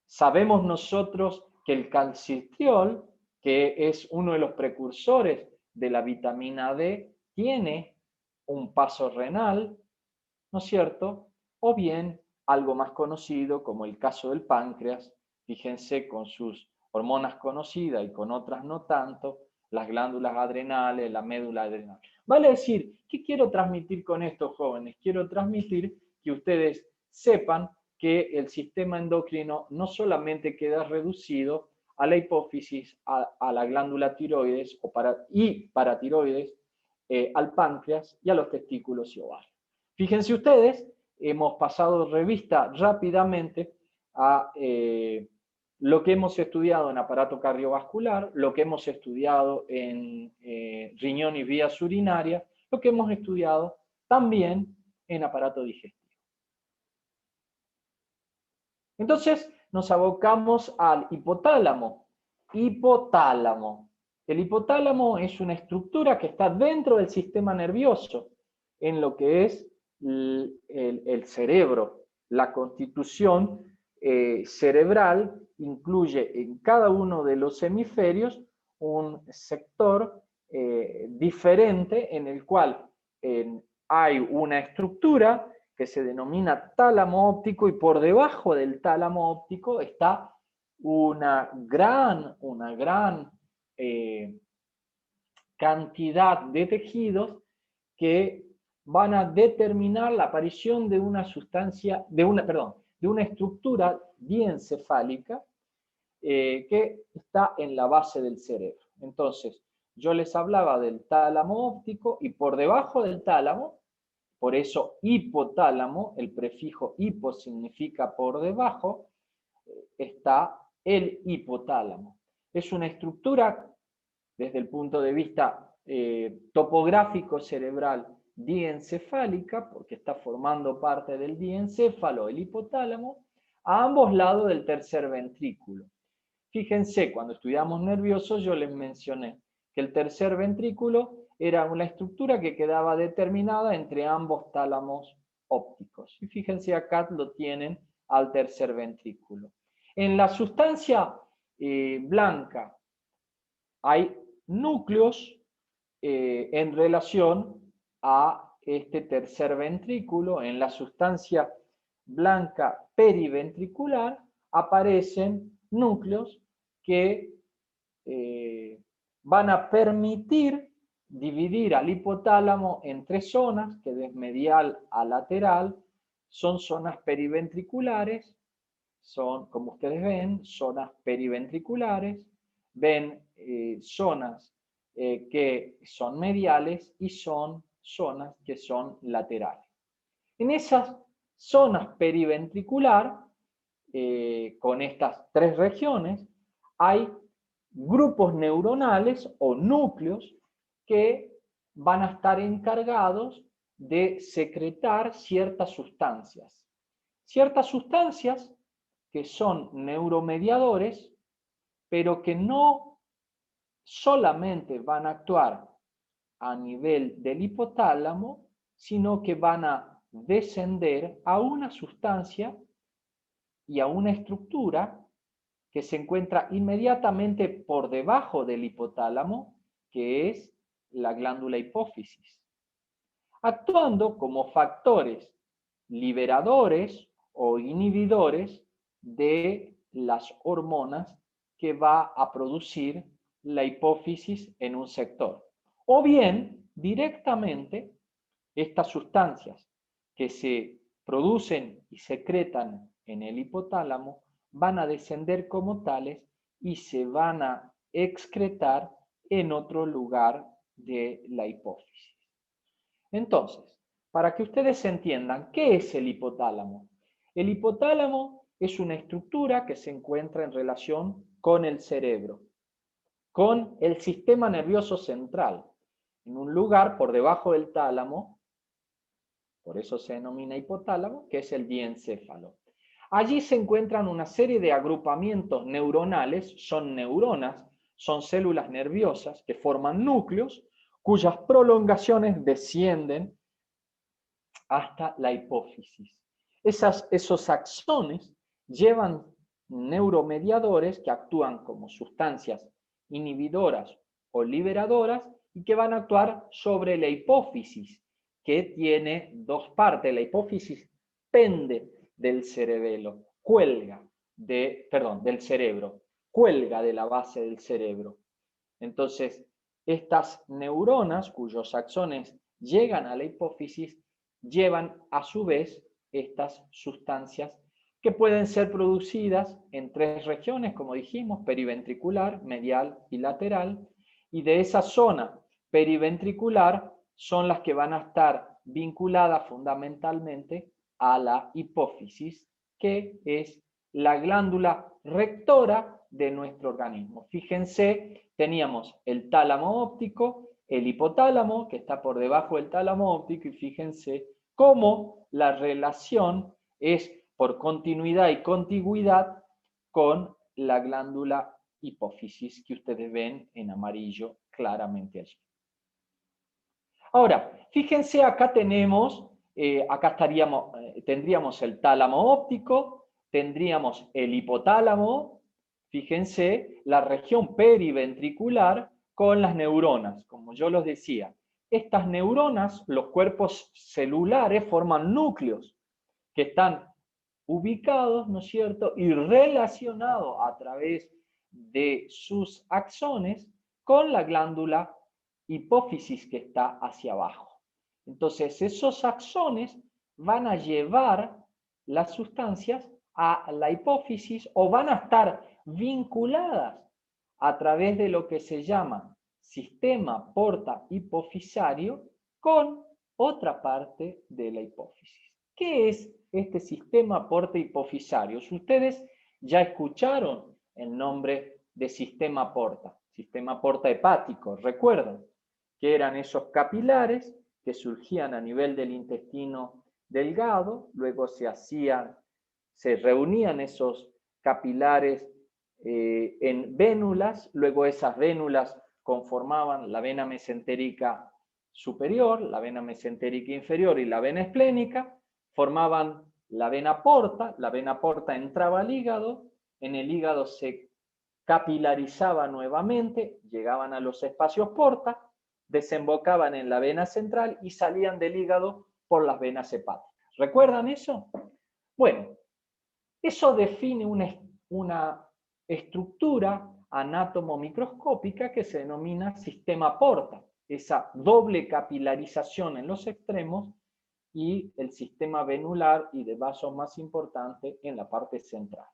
Sabemos nosotros que el calcitriol, que es uno de los precursores de la vitamina D, tiene un paso renal, ¿no es cierto? O bien algo más conocido como el caso del páncreas, Fíjense con sus hormonas conocidas y con otras no tanto, las glándulas adrenales, la médula adrenal. Vale decir, ¿qué quiero transmitir con estos jóvenes? Quiero transmitir que ustedes sepan que el sistema endocrino no solamente queda reducido a la hipófisis, a la glándula tiroides y paratiroides, al páncreas y a los testículos y ovarios. Fíjense ustedes, hemos pasado revista rápidamente a lo que hemos estudiado en aparato cardiovascular, lo que hemos estudiado en riñón y vías urinarias, lo que hemos estudiado también en aparato digestivo. Entonces nos abocamos al hipotálamo. Hipotálamo. El hipotálamo es una estructura que está dentro del sistema nervioso, en lo que es el cerebro. La constitución cerebral incluye en cada uno de los hemisferios un sector diferente en el cual hay una estructura que se denomina tálamo óptico, y por debajo del tálamo óptico está una gran cantidad de tejidos que van a determinar la aparición de una sustancia, de una estructura diencefálica que está en la base del cerebro. Entonces, yo les hablaba del tálamo óptico, y por debajo del tálamo, por eso hipotálamo, el prefijo hipo significa por debajo, está el hipotálamo. Es una estructura, desde el punto de vista topográfico cerebral, diencefálica, porque está formando parte del diencéfalo, el hipotálamo, a ambos lados del tercer ventrículo. Fíjense, cuando estudiamos nerviosos yo les mencioné que el tercer ventrículo era una estructura que quedaba determinada entre ambos tálamos ópticos. Y fíjense, acá lo tienen al tercer ventrículo. En la sustancia blanca hay núcleos en relación a este tercer ventrículo. En la sustancia blanca periventricular aparecen núcleos que van a permitir dividir al hipotálamo en tres zonas, que de medial a lateral son zonas periventriculares, son, como ustedes ven, zonas periventriculares, ven zonas que son mediales y son zonas que son laterales. En esas zonas periventricular, con estas tres regiones, hay grupos neuronales o núcleos que van a estar encargados de secretar ciertas sustancias. Ciertas sustancias que son neuromediadores, pero que no solamente van a actuar a nivel del hipotálamo, sino que van a descender a una sustancia y a una estructura que se encuentra inmediatamente por debajo del hipotálamo, que es la glándula hipófisis, actuando como factores liberadores o inhibidores de las hormonas que va a producir la hipófisis en un sector. O bien, directamente, estas sustancias que se producen y secretan en el hipotálamo van a descender como tales y se van a excretar en otro lugar de la hipófisis. Entonces, para que ustedes entiendan qué es el hipotálamo. El hipotálamo es una estructura que se encuentra en relación con el cerebro, con el sistema nervioso central, en un lugar por debajo del tálamo, por eso se denomina hipotálamo, que es el diencéfalo. Allí se encuentran una serie de agrupamientos neuronales, son neuronas, son células nerviosas que forman núcleos, cuyas prolongaciones descienden hasta la hipófisis. Esos axones llevan neuromediadores que actúan como sustancias inhibidoras o liberadoras y que van a actuar sobre la hipófisis, que tiene dos partes. La hipófisis pende del cerebelo, cuelga. del cerebro, cuelga de la base del cerebro. Entonces, estas neuronas cuyos axones llegan a la hipófisis llevan a su vez estas sustancias que pueden ser producidas en 3 regiones, como dijimos, periventricular, medial y lateral, y de esa zona periventricular son las que van a estar vinculadas fundamentalmente a la hipófisis, que es la glándula rectora de nuestro organismo. Fíjense, teníamos el tálamo óptico, el hipotálamo, que está por debajo del tálamo óptico, y fíjense cómo la relación es por continuidad y contigüidad con la glándula hipófisis, que ustedes ven en amarillo claramente allí. Ahora, fíjense, acá tenemos, tendríamos el tálamo óptico, tendríamos el hipotálamo, fíjense, la región periventricular con las neuronas, como yo los decía. Estas neuronas, los cuerpos celulares, forman núcleos que están ubicados, ¿no es cierto?, y relacionados a través de sus axones con la glándula hipófisis que está hacia abajo. Entonces, esos axones van a llevar las sustancias a la hipófisis o van a estar vinculadas a través de lo que se llama sistema porta hipofisario con otra parte de la hipófisis. ¿Qué es este sistema porta hipofisario? Ustedes ya escucharon el nombre de sistema porta hepático, recuerdan que eran esos capilares que surgían a nivel del intestino delgado, luego se reunían esos capilares en vénulas, luego esas vénulas conformaban la vena mesentérica superior, la vena mesentérica inferior y la vena esplénica, formaban la vena porta entraba al hígado, en el hígado se capilarizaba nuevamente, llegaban a los espacios porta, desembocaban en la vena central y salían del hígado por las venas hepáticas. ¿Recuerdan eso? Bueno, eso define una estructura anatomomicroscópica que se denomina sistema porta, esa doble capilarización en los extremos y el sistema venular y de vasos más importante en la parte central.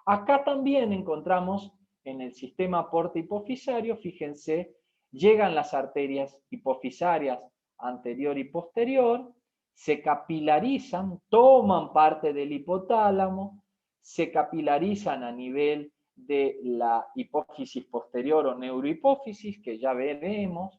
Acá también encontramos en el sistema porta hipofisario, fíjense, llegan las arterias hipofisarias anterior y posterior, se capilarizan, toman parte del hipotálamo, se capilarizan a nivel de la hipófisis posterior o neurohipófisis, que ya veremos,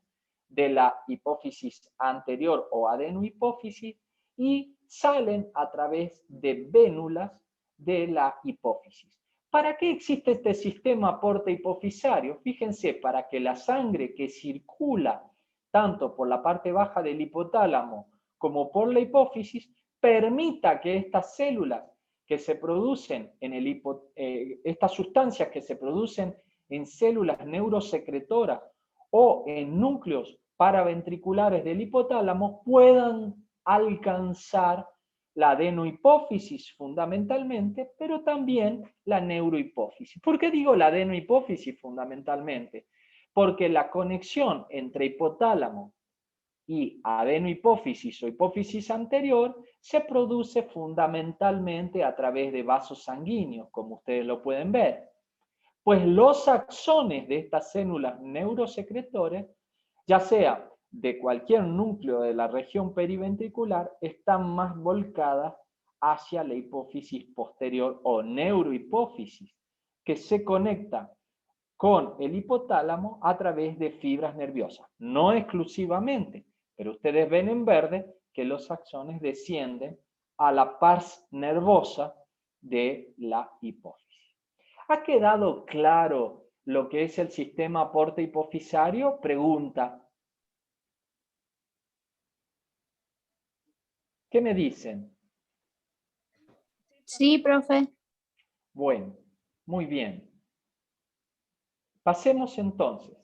de la hipófisis anterior o adenohipófisis, y salen a través de vénulas de la hipófisis. ¿Para qué existe este sistema porta hipofisario? Fíjense, para que la sangre que circula tanto por la parte baja del hipotálamo como por la hipófisis permita que estas células que se producen en estas sustancias que se producen en células neurosecretoras o en núcleos paraventriculares del hipotálamo puedan alcanzar la adenohipófisis fundamentalmente, pero también la neurohipófisis. ¿Por qué digo la adenohipófisis fundamentalmente? Porque la conexión entre hipotálamo y adenohipófisis o hipófisis anterior se produce fundamentalmente a través de vasos sanguíneos, como ustedes lo pueden ver. Pues los axones de estas células neurosecretores, ya sea de cualquier núcleo de la región periventricular, están más volcadas hacia la hipófisis posterior o neurohipófisis, que se conecta con el hipotálamo a través de fibras nerviosas. No exclusivamente, pero ustedes ven en verde que los axones descienden a la pars nervosa de la hipófisis. ¿Ha quedado claro lo que es el sistema porta hipofisario? Pregunta. ¿Qué me dicen? Sí, profe. Bueno, muy bien. Pasemos entonces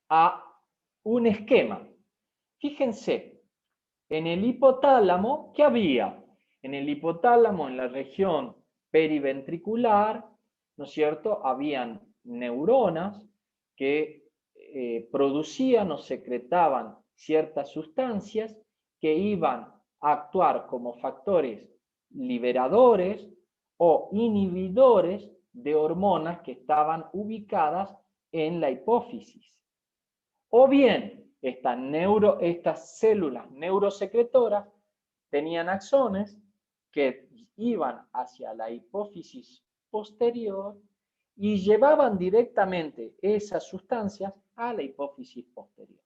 a un esquema. Fíjense, en el hipotálamo, ¿qué había? En el hipotálamo, en la región periventricular, ¿no es cierto?, habían neuronas que producían o secretaban ciertas sustancias que iban a actuar como factores liberadores o inhibidores de hormonas que estaban ubicadas en la hipófisis. O bien, estas células neurosecretoras tenían axones que iban hacia la hipófisis posterior y llevaban directamente esas sustancias a la hipófisis posterior.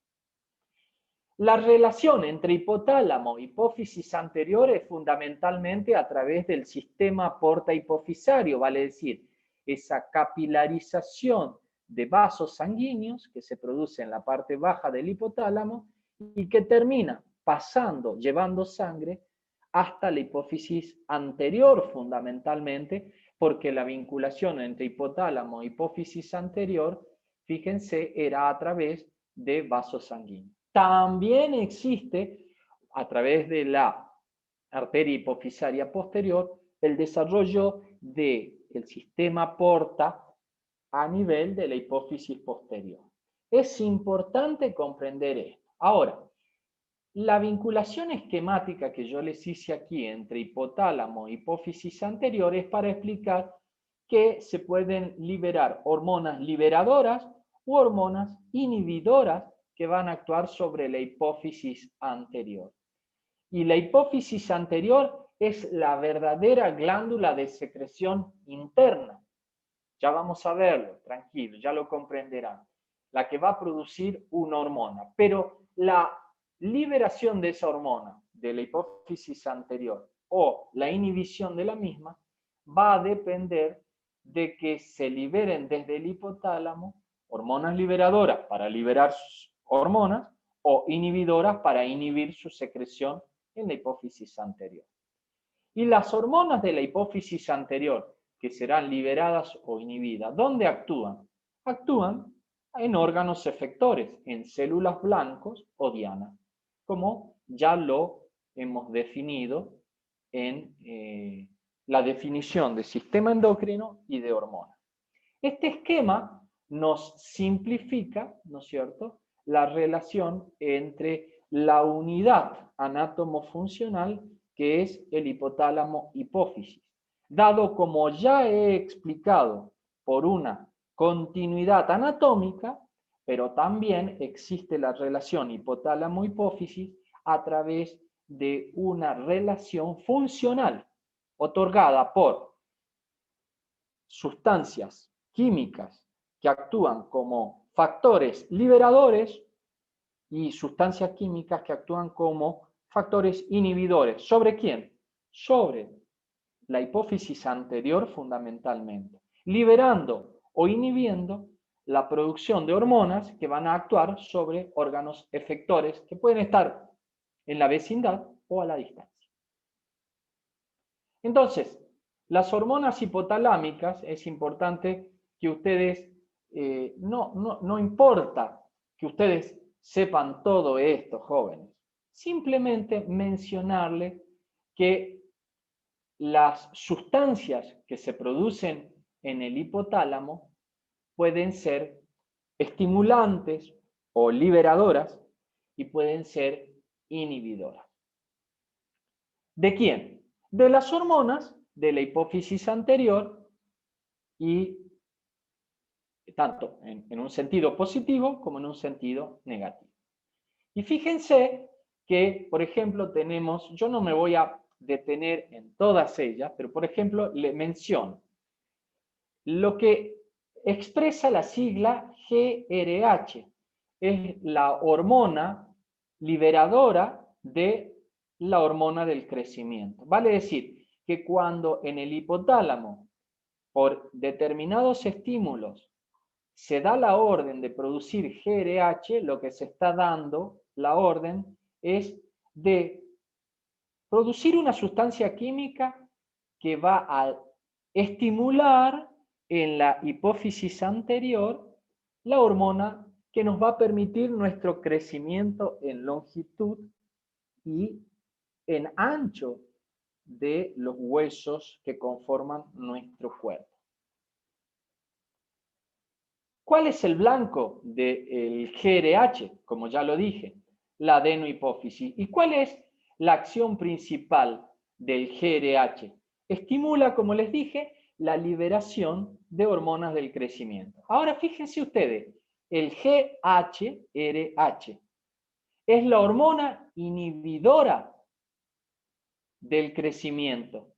La relación entre hipotálamo y hipófisis anterior es fundamentalmente a través del sistema porta-hipofisario, vale decir, esa capilarización de vasos sanguíneos que se produce en la parte baja del hipotálamo y que termina pasando, llevando sangre hasta la hipófisis anterior fundamentalmente, porque la vinculación entre hipotálamo e hipófisis anterior, fíjense, era a través de vasos sanguíneos. También existe, a través de la arteria hipofisaria posterior, el desarrollo del sistema porta a nivel de la hipófisis posterior. Es importante comprender esto. Ahora, la vinculación esquemática que yo les hice aquí entre hipotálamo e hipófisis anterior es para explicar que se pueden liberar hormonas liberadoras u hormonas inhibidoras que van a actuar sobre la hipófisis anterior. Y la hipófisis anterior es la verdadera glándula de secreción interna. Ya vamos a verlo, tranquilo, ya lo comprenderán. La que va a producir una hormona. Pero la liberación de esa hormona de la hipófisis anterior o la inhibición de la misma va a depender de que se liberen desde el hipotálamo hormonas liberadoras para liberar sus hormonas o inhibidoras para inhibir su secreción en la hipófisis anterior. Y las hormonas de la hipófisis anterior, que serán liberadas o inhibidas, ¿dónde actúan? Actúan en órganos efectores, en células blancos o dianas, como ya lo hemos definido en la definición de sistema endocrino y de hormonas. Este esquema nos simplifica, ¿no es cierto?, la relación entre la unidad anátomo-funcional que es el hipotálamo hipófisis, dado como ya he explicado por una continuidad anatómica, pero también existe la relación hipotálamo-hipófisis a través de una relación funcional otorgada por sustancias químicas que actúan como factores liberadores y sustancias químicas que actúan como factores inhibidores. ¿Sobre quién? Sobre la hipófisis anterior fundamentalmente, liberando o inhibiendo la producción de hormonas que van a actuar sobre órganos efectores que pueden estar en la vecindad o a la distancia. Entonces, las hormonas hipotalámicas, es importante que ustedes, no importa que ustedes sepan todo esto, jóvenes, simplemente mencionarles que las sustancias que se producen en el hipotálamo pueden ser estimulantes o liberadoras y pueden ser inhibidoras. ¿De quién? De las hormonas de la hipófisis anterior y tanto en un sentido positivo como en un sentido negativo. Y fíjense que, por ejemplo, tenemos, yo no me voy a detener en todas ellas, pero por ejemplo, le menciono lo que expresa la sigla GRH, es la hormona liberadora de la hormona del crecimiento. Vale decir que cuando en el hipotálamo, por determinados estímulos, se da la orden de producir GRH, lo que se está dando, la orden, es de producir una sustancia química que va a estimular en la hipófisis anterior la hormona que nos va a permitir nuestro crecimiento en longitud y en ancho de los huesos que conforman nuestro cuerpo. ¿Cuál es el blanco del GRH? Como ya lo dije, la adenohipófisis. ¿Y cuál es la acción principal del GRH? Estimula, como les dije, la liberación de hormonas del crecimiento. Ahora fíjense ustedes, el GHRH es la hormona inhibidora del crecimiento.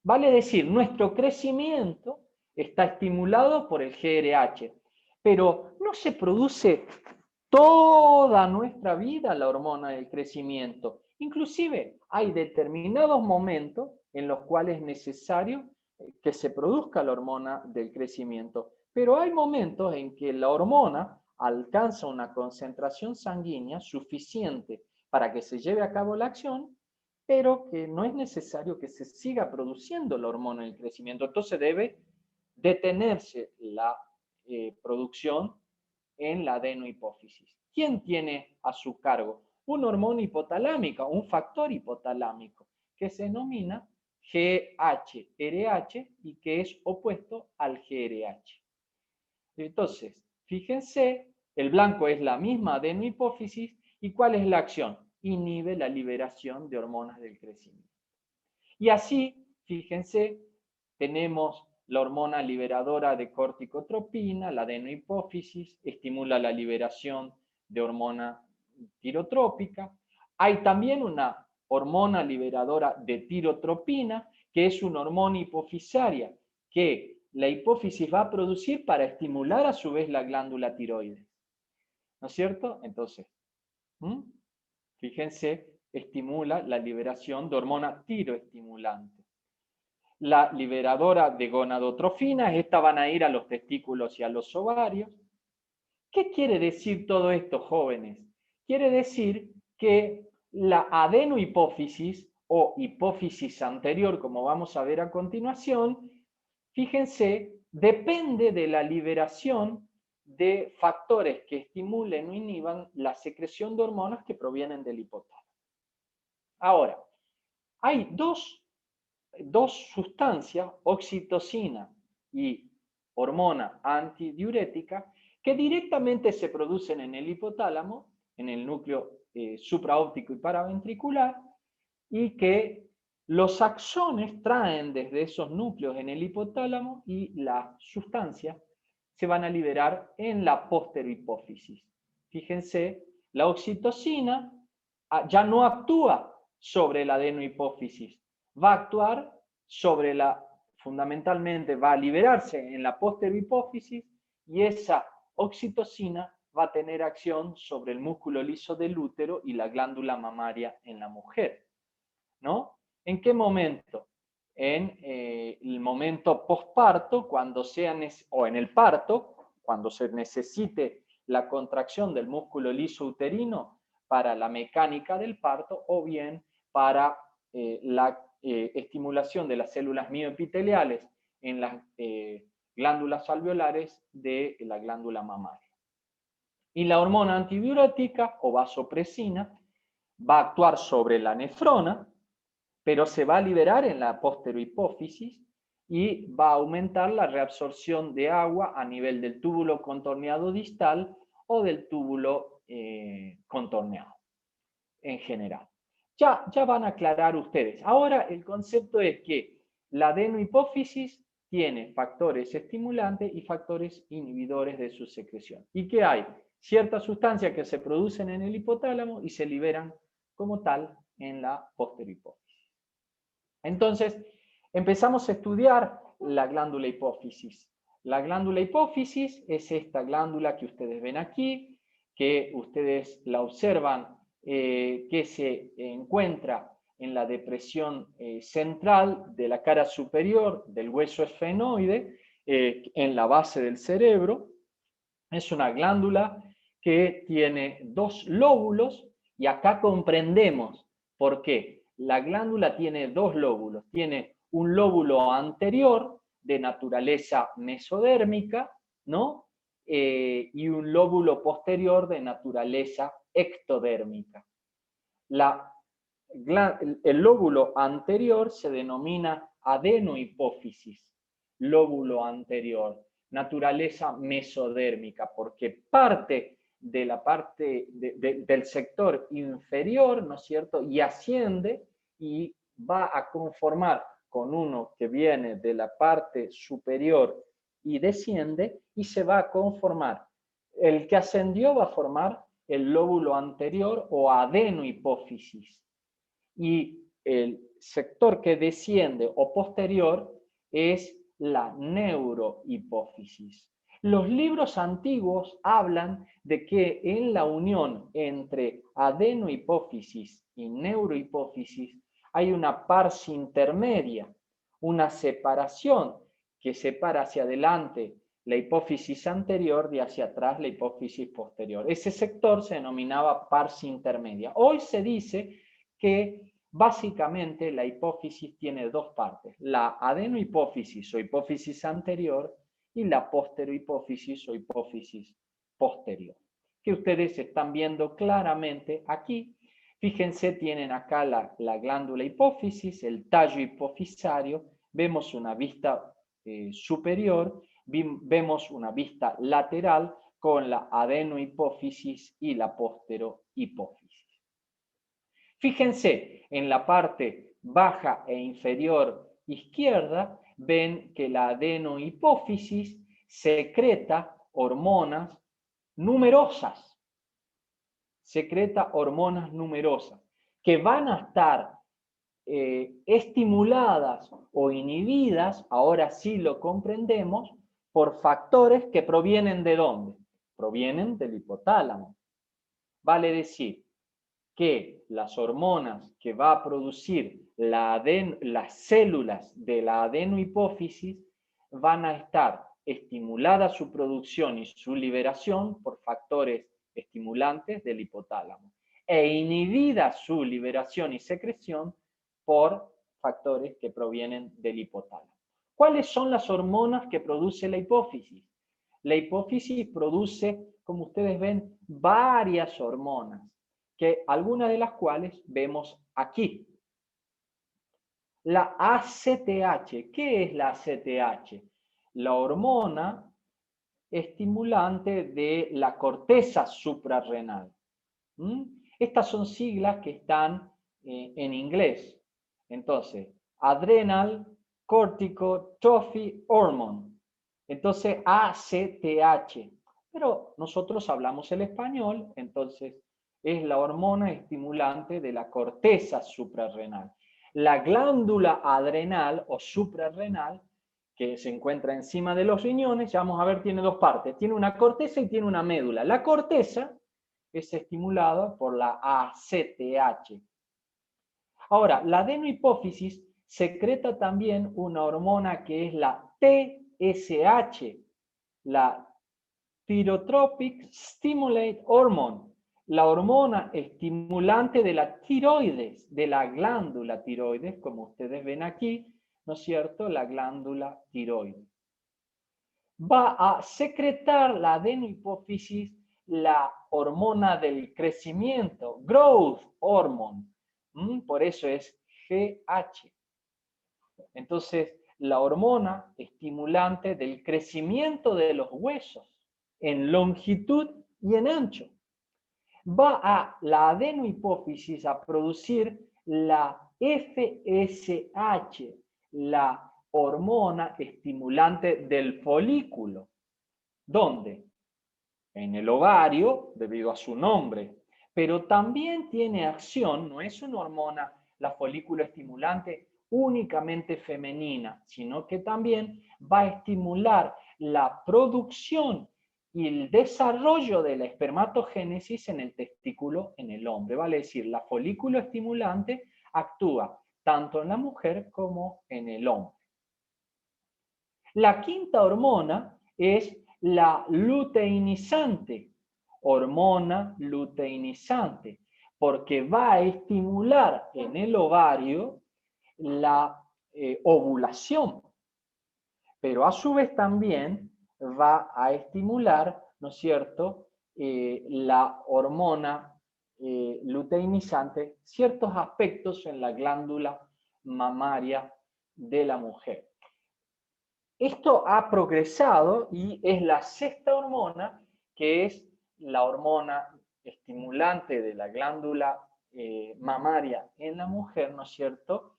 Vale decir, nuestro crecimiento está estimulado por el GRH, pero no se produce toda nuestra vida la hormona del crecimiento. Inclusive hay determinados momentos en los cuales es necesario que se produzca la hormona del crecimiento, pero hay momentos en que la hormona alcanza una concentración sanguínea suficiente para que se lleve a cabo la acción, pero que no es necesario que se siga produciendo la hormona del crecimiento. Entonces debe detenerse la producción en la adenohipófisis. ¿Quién tiene a su cargo? Una hormona hipotalámica, un factor hipotalámico, que se denomina GHRH y que es opuesto al GRH. Entonces, fíjense, el blanco es la misma adenohipófisis, ¿y cuál es la acción? Inhibe la liberación de hormonas del crecimiento. Y así, fíjense, tenemos la hormona liberadora de corticotropina, la adenohipófisis, estimula la liberación de hormona tirotrópica. Hay también una hormona liberadora de tirotropina, que es una hormona hipofisaria, que la hipófisis va a producir para estimular a su vez la glándula tiroides. ¿No es cierto? Entonces, fíjense, estimula la liberación de hormona tiroestimulante. La liberadora de gonadotrofinas, estas van a ir a los testículos y a los ovarios. ¿Qué quiere decir todo esto, jóvenes? Quiere decir que la adenohipófisis o hipófisis anterior, como vamos a ver a continuación, fíjense, depende de la liberación de factores que estimulen o inhiban la secreción de hormonas que provienen del hipotálamo. Ahora, hay dos sustancias, oxitocina y hormona antidiurética, que directamente se producen en el hipotálamo, en el núcleo supraóptico y paraventricular, y que los axones traen desde esos núcleos en el hipotálamo y las sustancias se van a liberar en la posterohipófisis. Fíjense, la oxitocina ya no actúa sobre la adenohipófisis, va a actuar sobre fundamentalmente va a liberarse en la posterohipófisis y esa oxitocina va a tener acción sobre el músculo liso del útero y la glándula mamaria en la mujer, ¿no? ¿En qué momento? En el momento posparto, o en el parto, cuando se necesite la contracción del músculo liso uterino para la mecánica del parto, o bien para la estimulación de las células mioepiteliales en las glándulas alveolares de la glándula mamaria. Y la hormona antidiurética o vasopresina va a actuar sobre la nefrona, pero se va a liberar en la posterohipófisis y va a aumentar la reabsorción de agua a nivel del túbulo contorneado distal o del túbulo contorneado en general. Ya van a aclarar ustedes. Ahora el concepto es que la adenohipófisis tiene factores estimulantes y factores inhibidores de su secreción. ¿Y qué hay? Ciertas sustancias que se producen en el hipotálamo y se liberan como tal en la posterohipófisis. Entonces, empezamos a estudiar la glándula hipófisis. La glándula hipófisis es esta glándula que ustedes ven aquí, que ustedes la observan, que se encuentra en la depresión central de la cara superior del hueso esfenoide, en la base del cerebro. Es una glándula que tiene dos lóbulos y acá comprendemos por qué. La glándula tiene dos lóbulos. Tiene un lóbulo anterior de naturaleza mesodérmica, ¿no? Y un lóbulo posterior de naturaleza ectodérmica. La el lóbulo anterior se denomina adenohipófisis, lóbulo anterior, naturaleza mesodérmica, porque parte de la del sector inferior, ¿no es cierto?, y asciende y va a conformar con uno que viene de la parte superior y desciende y se va a conformar. El que ascendió va a formar el lóbulo anterior o adenohipófisis y el sector que desciende o posterior es la neurohipófisis. Los libros antiguos hablan de que en la unión entre adenohipófisis y neurohipófisis hay una pars intermedia, una separación que separa hacia adelante la hipófisis anterior de hacia atrás la hipófisis posterior. Ese sector se denominaba pars intermedia. Hoy se dice que básicamente la hipófisis tiene dos partes, la adenohipófisis o hipófisis anterior y la posterohipófisis o hipófisis posterior, que ustedes están viendo claramente aquí. Fíjense, tienen acá la glándula hipófisis, el tallo hipofisario, vemos una vista superior, vemos una vista lateral con la adenohipófisis y la posterohipófisis. Fíjense, en la parte baja e inferior izquierda, ven que la adenohipófisis secreta hormonas numerosas. Secreta hormonas numerosas que van a estar estimuladas o inhibidas, ahora sí lo comprendemos, por factores que provienen ¿de dónde? Provienen del hipotálamo. Vale decir que las hormonas que va a producir las células de la adenohipófisis van a estar estimulada su producción y su liberación por factores estimulantes del hipotálamo e inhibida su liberación y secreción por factores que provienen del hipotálamo. ¿Cuáles son las hormonas que produce la hipófisis? La hipófisis produce, como ustedes ven, varias hormonas, que algunas de las cuales vemos aquí. La ACTH, ¿qué es la ACTH? La hormona estimulante de la corteza suprarrenal. Estas son siglas que están en inglés. Entonces, Adrenal Corticotrophic Hormone. Entonces, ACTH. Pero nosotros hablamos el español, entonces es la hormona estimulante de la corteza suprarrenal. La glándula adrenal o suprarrenal, que se encuentra encima de los riñones, ya vamos a ver, tiene dos partes. Tiene una corteza y tiene una médula. La corteza es estimulada por la ACTH. Ahora, la adenohipófisis secreta también una hormona que es la TSH, la Thyrotropic Stimulate Hormone, la hormona estimulante de la tiroides, de la glándula tiroides, como ustedes ven aquí, ¿no es cierto? La glándula tiroides. Va a secretar la adenohipófisis la hormona del crecimiento, growth hormone, por eso es GH. Entonces, la hormona estimulante del crecimiento de los huesos en longitud y en ancho. Va a la adenohipófisis a producir la FSH, la hormona estimulante del folículo. ¿Dónde? En el ovario, debido a su nombre. Pero también tiene acción, no es una hormona, la folículo estimulante, únicamente femenina, sino que también va a estimular la producción y el desarrollo de la espermatogénesis en el testículo en el hombre. Vale decir, la folículo estimulante actúa tanto en la mujer como en el hombre. La quinta hormona es la luteinizante, hormona luteinizante, porque va a estimular en el ovario la ovulación, pero a su vez también va a estimular, ¿no es cierto?, la hormona luteinizante ciertos aspectos en la glándula mamaria de la mujer. Esto ha progresado y es la sexta hormona, que es la hormona estimulante de la glándula mamaria en la mujer, ¿no es cierto?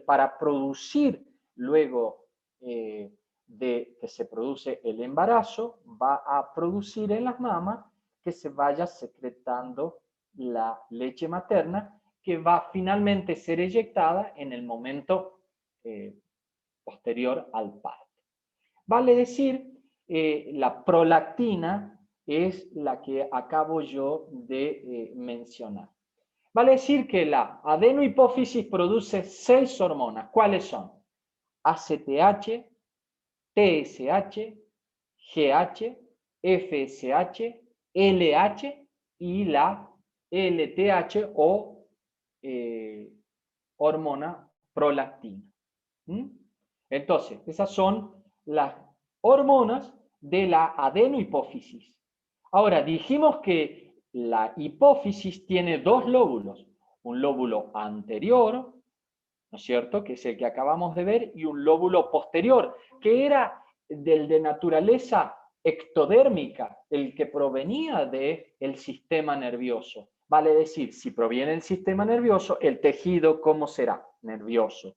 Para producir luego de que se produce el embarazo, va a producir en las mamas que se vaya secretando la leche materna, que va finalmente a ser eyectada en el momento posterior al parto. Vale decir, la prolactina es la que acabo yo de mencionar. Vale decir que la adenohipófisis produce 6 hormonas. ¿Cuáles son? ACTH, TSH, GH, FSH, LH y la LTH o hormona prolactina. Entonces, esas son las hormonas de la adenohipófisis. Ahora, dijimos que la hipófisis tiene 2 lóbulos, un lóbulo anterior, ¿no es cierto?, que es el que acabamos de ver, y un lóbulo posterior, que era de naturaleza ectodérmica, el que provenía del sistema nervioso. Vale decir, si proviene del sistema nervioso, el tejido, ¿cómo será? Nervioso.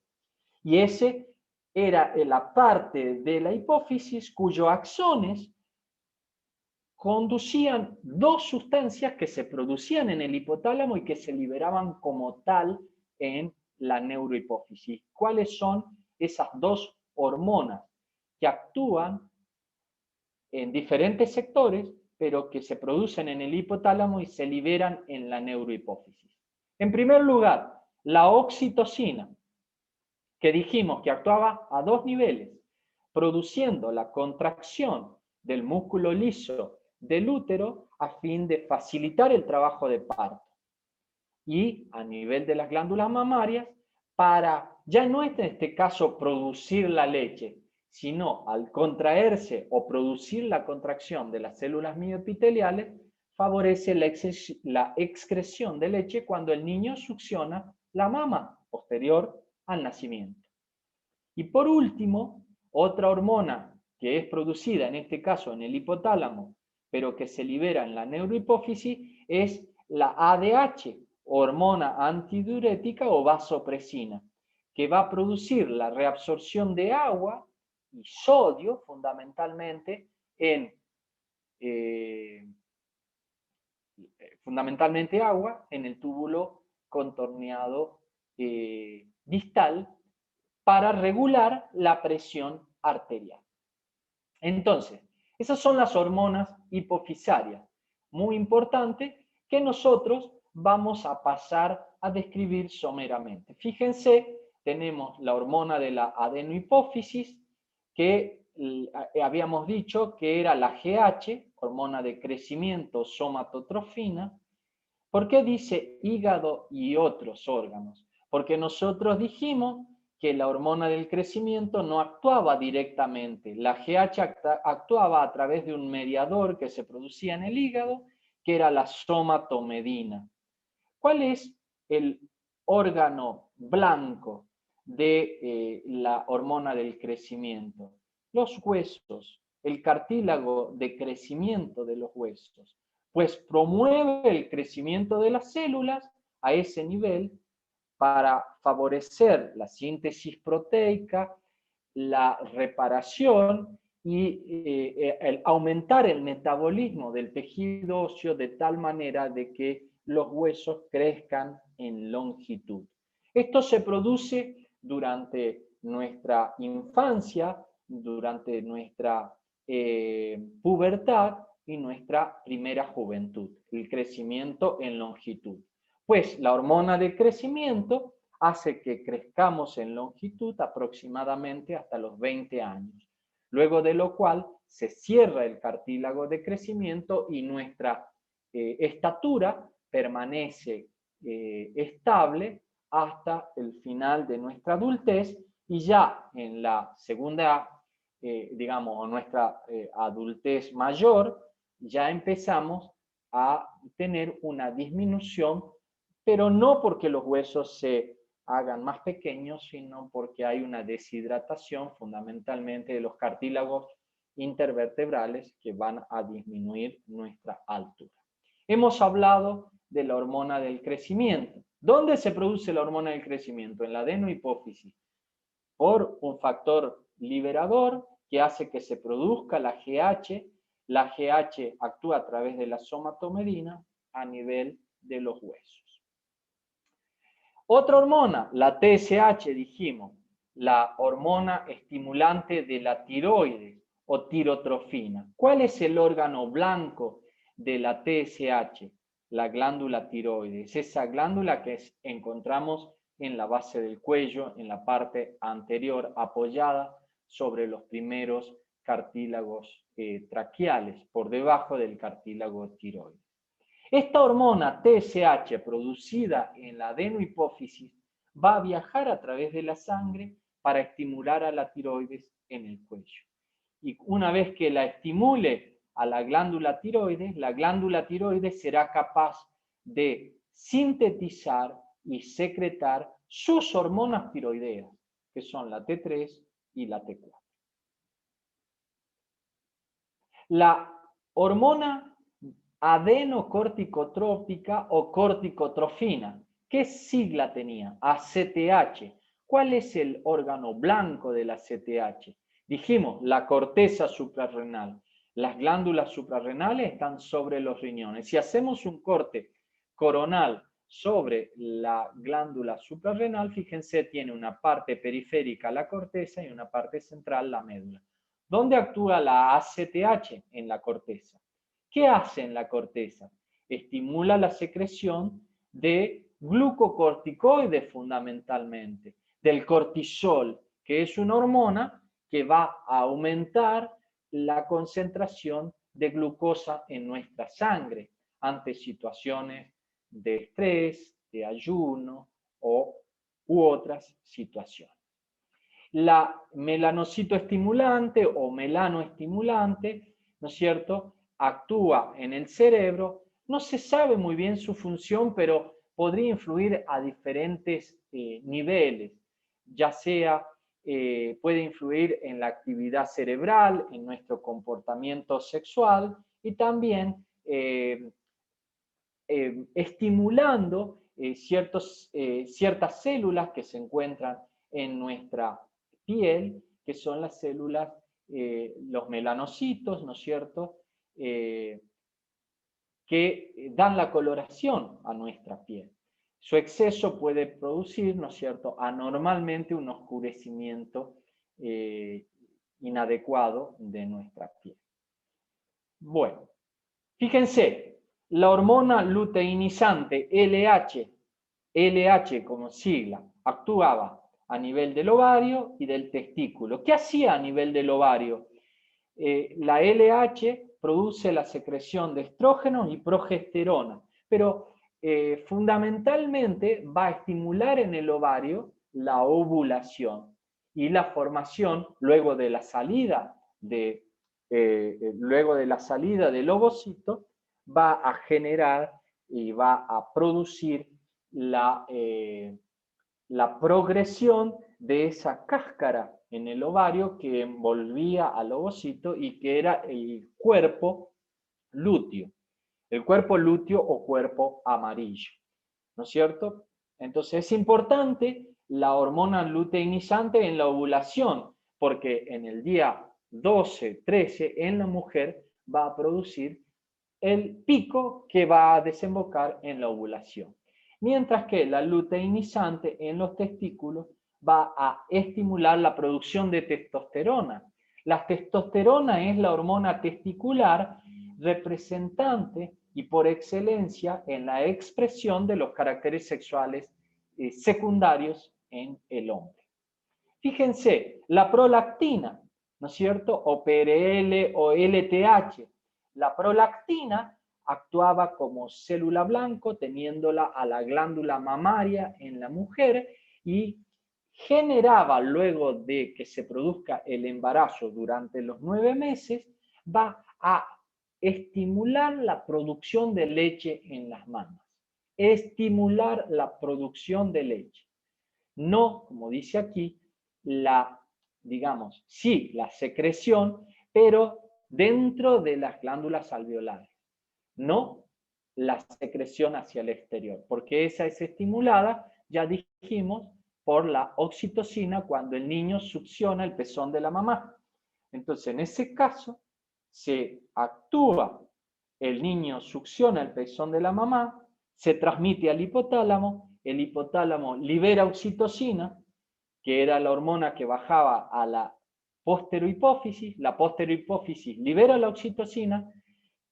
Y ese era la parte de la hipófisis cuyos axones conducían 2 sustancias que se producían en el hipotálamo y que se liberaban como tal en la neurohipófisis. ¿Cuáles son esas 2 hormonas que actúan en diferentes sectores, pero que se producen en el hipotálamo y se liberan en la neurohipófisis? En primer lugar, la oxitocina, que dijimos que actuaba a 2 niveles, produciendo la contracción del músculo liso del útero a fin de facilitar el trabajo de parto. Y a nivel de las glándulas mamarias, para, ya no es en este caso producir la leche, sino al contraerse o producir la contracción de las células mioepiteliales, favorece la excreción de leche cuando el niño succiona la mama posterior al nacimiento. Y por último, otra hormona que es producida en este caso en el hipotálamo, pero que se libera en la neurohipófisis, es la ADH, hormona antidiurética o vasopresina, que va a producir la reabsorción de agua y sodio fundamentalmente agua en el túbulo contorneado distal para regular la presión arterial. Entonces, esas son las hormonas hipofisarias, muy importante, que nosotros vamos a pasar a describir someramente. Fíjense, tenemos la hormona de la adenohipófisis, que habíamos dicho que era la GH, hormona de crecimiento somatotrofina. ¿Por qué dice hígado y otros órganos? Porque nosotros dijimos que la hormona del crecimiento no actuaba directamente. La GH actuaba a través de un mediador que se producía en el hígado, que era la somatomedina. ¿Cuál es el órgano blanco de la hormona del crecimiento? Los huesos, el cartílago de crecimiento de los huesos. Pues promueve el crecimiento de las células a ese nivel para favorecer la síntesis proteica, la reparación y aumentar el metabolismo del tejido óseo de tal manera de que los huesos crezcan en longitud. Esto se produce durante nuestra infancia, durante nuestra pubertad y nuestra primera juventud, el crecimiento en longitud. Pues la hormona de crecimiento hace que crezcamos en longitud aproximadamente hasta los 20 años, luego de lo cual se cierra el cartílago de crecimiento y nuestra estatura permanece estable hasta el final de nuestra adultez, y ya en la segunda, digamos, nuestra adultez mayor, ya empezamos a tener una disminución, pero no porque los huesos se hagan más pequeños, sino porque hay una deshidratación fundamentalmente de los cartílagos intervertebrales que van a disminuir nuestra altura. Hemos hablado de la hormona del crecimiento. ¿Dónde se produce la hormona del crecimiento? En la adenohipófisis, por un factor liberador que hace que se produzca la GH. La GH actúa a través de la somatomedina a nivel de los huesos. Otra hormona, la TSH, dijimos, la hormona estimulante de la tiroides o tirotrofina. ¿Cuál es el órgano blanco de la TSH? La glándula tiroides. Esa glándula que encontramos en la base del cuello, en la parte anterior, apoyada sobre los primeros cartílagos traqueales, por debajo del cartílago tiroides. Esta hormona TSH producida en la adenohipófisis va a viajar a través de la sangre para estimular a la tiroides en el cuello. Y una vez que la estimule a la glándula tiroides será capaz de sintetizar y secretar sus hormonas tiroideas, que son la T3 y la T4. La hormona adenocorticotrópica o corticotrofina. ¿Qué sigla tenía? ACTH. ¿Cuál es el órgano blanco de la ACTH? Dijimos, la corteza suprarrenal. Las glándulas suprarrenales están sobre los riñones. Si hacemos un corte coronal sobre la glándula suprarrenal, fíjense, tiene una parte periférica la corteza y una parte central la médula. ¿Dónde actúa la ACTH? En la corteza. ¿Qué hace en la corteza? Estimula la secreción de glucocorticoides fundamentalmente, del cortisol, que es una hormona que va a aumentar la concentración de glucosa en nuestra sangre ante situaciones de estrés, de ayuno u otras situaciones. La melanocitoestimulante o melanoestimulante, ¿no es cierto?, actúa en el cerebro. No se sabe muy bien su función, pero podría influir a diferentes niveles, ya sea puede influir en la actividad cerebral, en nuestro comportamiento sexual y también estimulando ciertas células que se encuentran en nuestra piel, que son las células, los melanocitos, ¿no es cierto?, que dan la coloración a nuestra piel. Su exceso puede producir, ¿no es cierto?, anormalmente un oscurecimiento inadecuado de nuestra piel. Bueno, fíjense, la hormona luteinizante LH como sigla, actuaba a nivel del ovario y del testículo. ¿Qué hacía a nivel del ovario? La LH produce la secreción de estrógeno y progesterona, pero fundamentalmente va a estimular en el ovario la ovulación y la formación luego de la salida del ovocito va a generar y va a producir la progresión de esa cáscara en el ovario que envolvía al ovocito y que era el cuerpo lúteo. El cuerpo lúteo o cuerpo amarillo, ¿no es cierto? Entonces es importante la hormona luteinizante en la ovulación, porque en el día 12, 13, en la mujer va a producir el pico que va a desembocar en la ovulación. Mientras que la luteinizante en los testículos va a estimular la producción de testosterona. La testosterona es la hormona testicular representante y por excelencia en la expresión de los caracteres sexuales secundarios en el hombre. Fíjense, la prolactina, ¿no es cierto?, o PRL o LTH. La prolactina actuaba como célula blanco, teniéndola a la glándula mamaria en la mujer y generaba, luego de que se produzca el embarazo durante los 9 meses, va a estimular la producción de leche en las mamas. Estimular la producción de leche. No, como dice aquí, digamos, sí, la secreción, pero dentro de las glándulas alveolares. No la secreción hacia el exterior, porque esa es estimulada, ya dijimos, por la oxitocina cuando el niño succiona el pezón de la mamá. Entonces, en ese caso, se actúa, el niño succiona el pezón de la mamá, se transmite al hipotálamo, el hipotálamo libera oxitocina, que era la hormona que bajaba a la posterohipófisis, la posterohipófisis libera la oxitocina,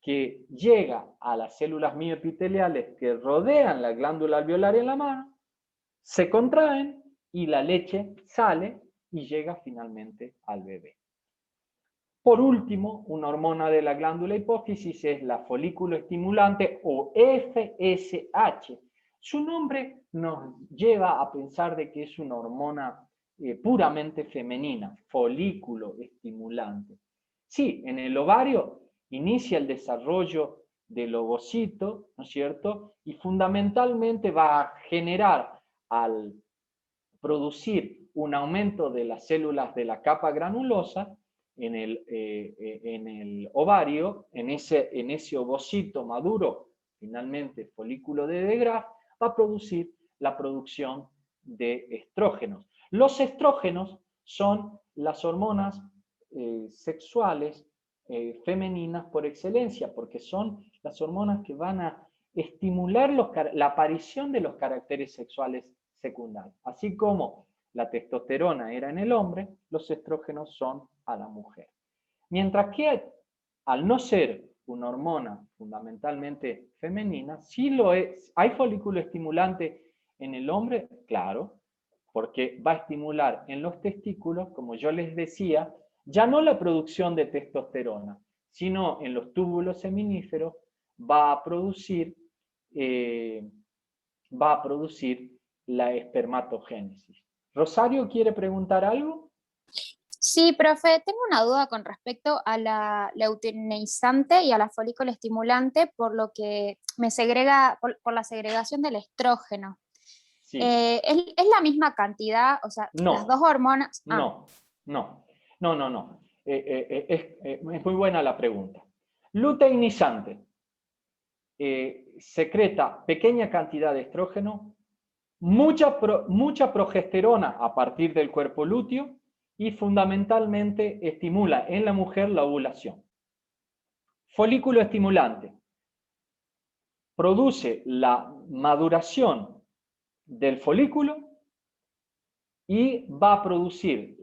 que llega a las células mioepiteliales que rodean la glándula alveolar en la mano, se contraen y la leche sale y llega finalmente al bebé. Por último, una hormona de la glándula hipófisis es la folículo estimulante o FSH. Su nombre nos lleva a pensar de que es una hormona puramente femenina, folículo estimulante. Sí, en el ovario inicia el desarrollo del ovocito, ¿no es cierto? Y fundamentalmente va a generar, al producir un aumento de las células de la capa granulosa en el ovario, en ese ovocito maduro, finalmente folículo de Graf, va a producir la producción de estrógenos. Los estrógenos son las hormonas sexuales femeninas por excelencia, porque son las hormonas que van a estimular la aparición de los caracteres sexuales secundarios. Así como la testosterona era en el hombre, los estrógenos son a la mujer. Mientras que al no ser una hormona fundamentalmente femenina, sí lo es. ¿Hay folículo estimulante en el hombre? Claro, porque va a estimular en los testículos, como yo les decía, ya no la producción de testosterona, sino en los túbulos seminíferos va a producir la espermatogénesis. ¿Rosario quiere preguntar algo? Sí, profe, tengo una duda con respecto a la luteinizante y a la folículo estimulante, por lo que me segrega, por la segregación del estrógeno. Sí. ¿Es la misma cantidad? O sea, No. las dos hormonas. No. Es muy buena la pregunta. Luteinizante secreta pequeña cantidad de estrógeno, mucha progesterona a partir del cuerpo lúteo y fundamentalmente estimula en la mujer la ovulación. Folículo estimulante produce la maduración del folículo y va a producir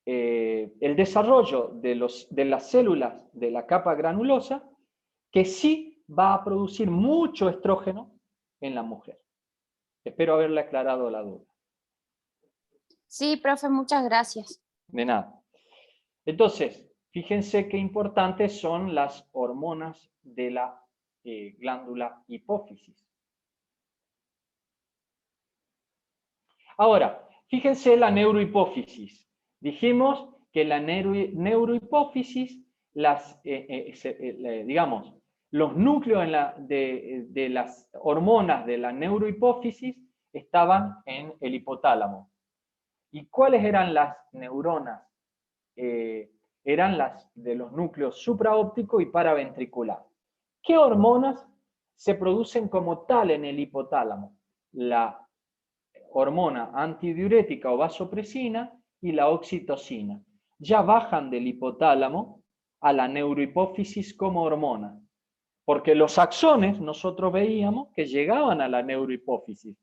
el desarrollo de las células de la capa granulosa, que sí va a producir mucho estrógeno en la mujer. Espero haberle aclarado la duda. Sí, profe, muchas gracias. De nada. Entonces, fíjense qué importantes son las hormonas de la glándula hipófisis. Ahora, fíjense la neurohipófisis. Dijimos que la neurohipófisis, digamos, los núcleos de las hormonas de la neurohipófisis estaban en el hipotálamo. ¿Y cuáles eran las neuronas? Eran las de los núcleos supraóptico y paraventricular. ¿Qué hormonas se producen como tal en el hipotálamo? La hormona antidiurética o vasopresina y la oxitocina. Ya bajan del hipotálamo a la neurohipófisis como hormona, porque los axones nosotros veíamos que llegaban a la neurohipófisis.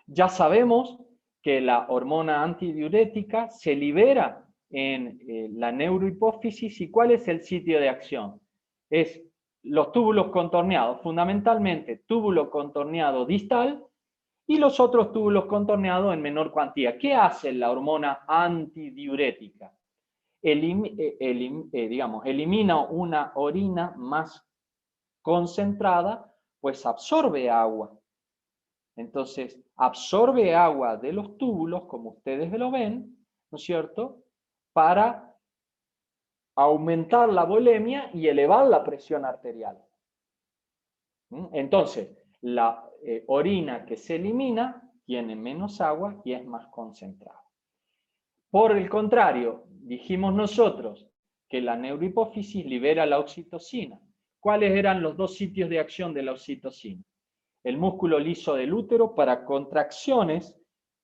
Ya sabemos que la hormona antidiurética se libera en la neurohipófisis. ¿Y cuál es el sitio de acción? Es los túbulos contorneados, fundamentalmente túbulo contorneado distal y los otros túbulos contorneados en menor cuantía. ¿Qué hace la hormona antidiurética? Elimina una orina más concentrada, pues absorbe agua. Entonces, absorbe agua de los túbulos, como ustedes lo ven, ¿no es cierto?, para aumentar la volemia y elevar la presión arterial. Entonces, la orina que se elimina tiene menos agua y es más concentrada. Por el contrario, dijimos nosotros que la neurohipófisis libera la oxitocina. ¿Cuáles eran los dos sitios de acción de la oxitocina? El músculo liso del útero para contracciones,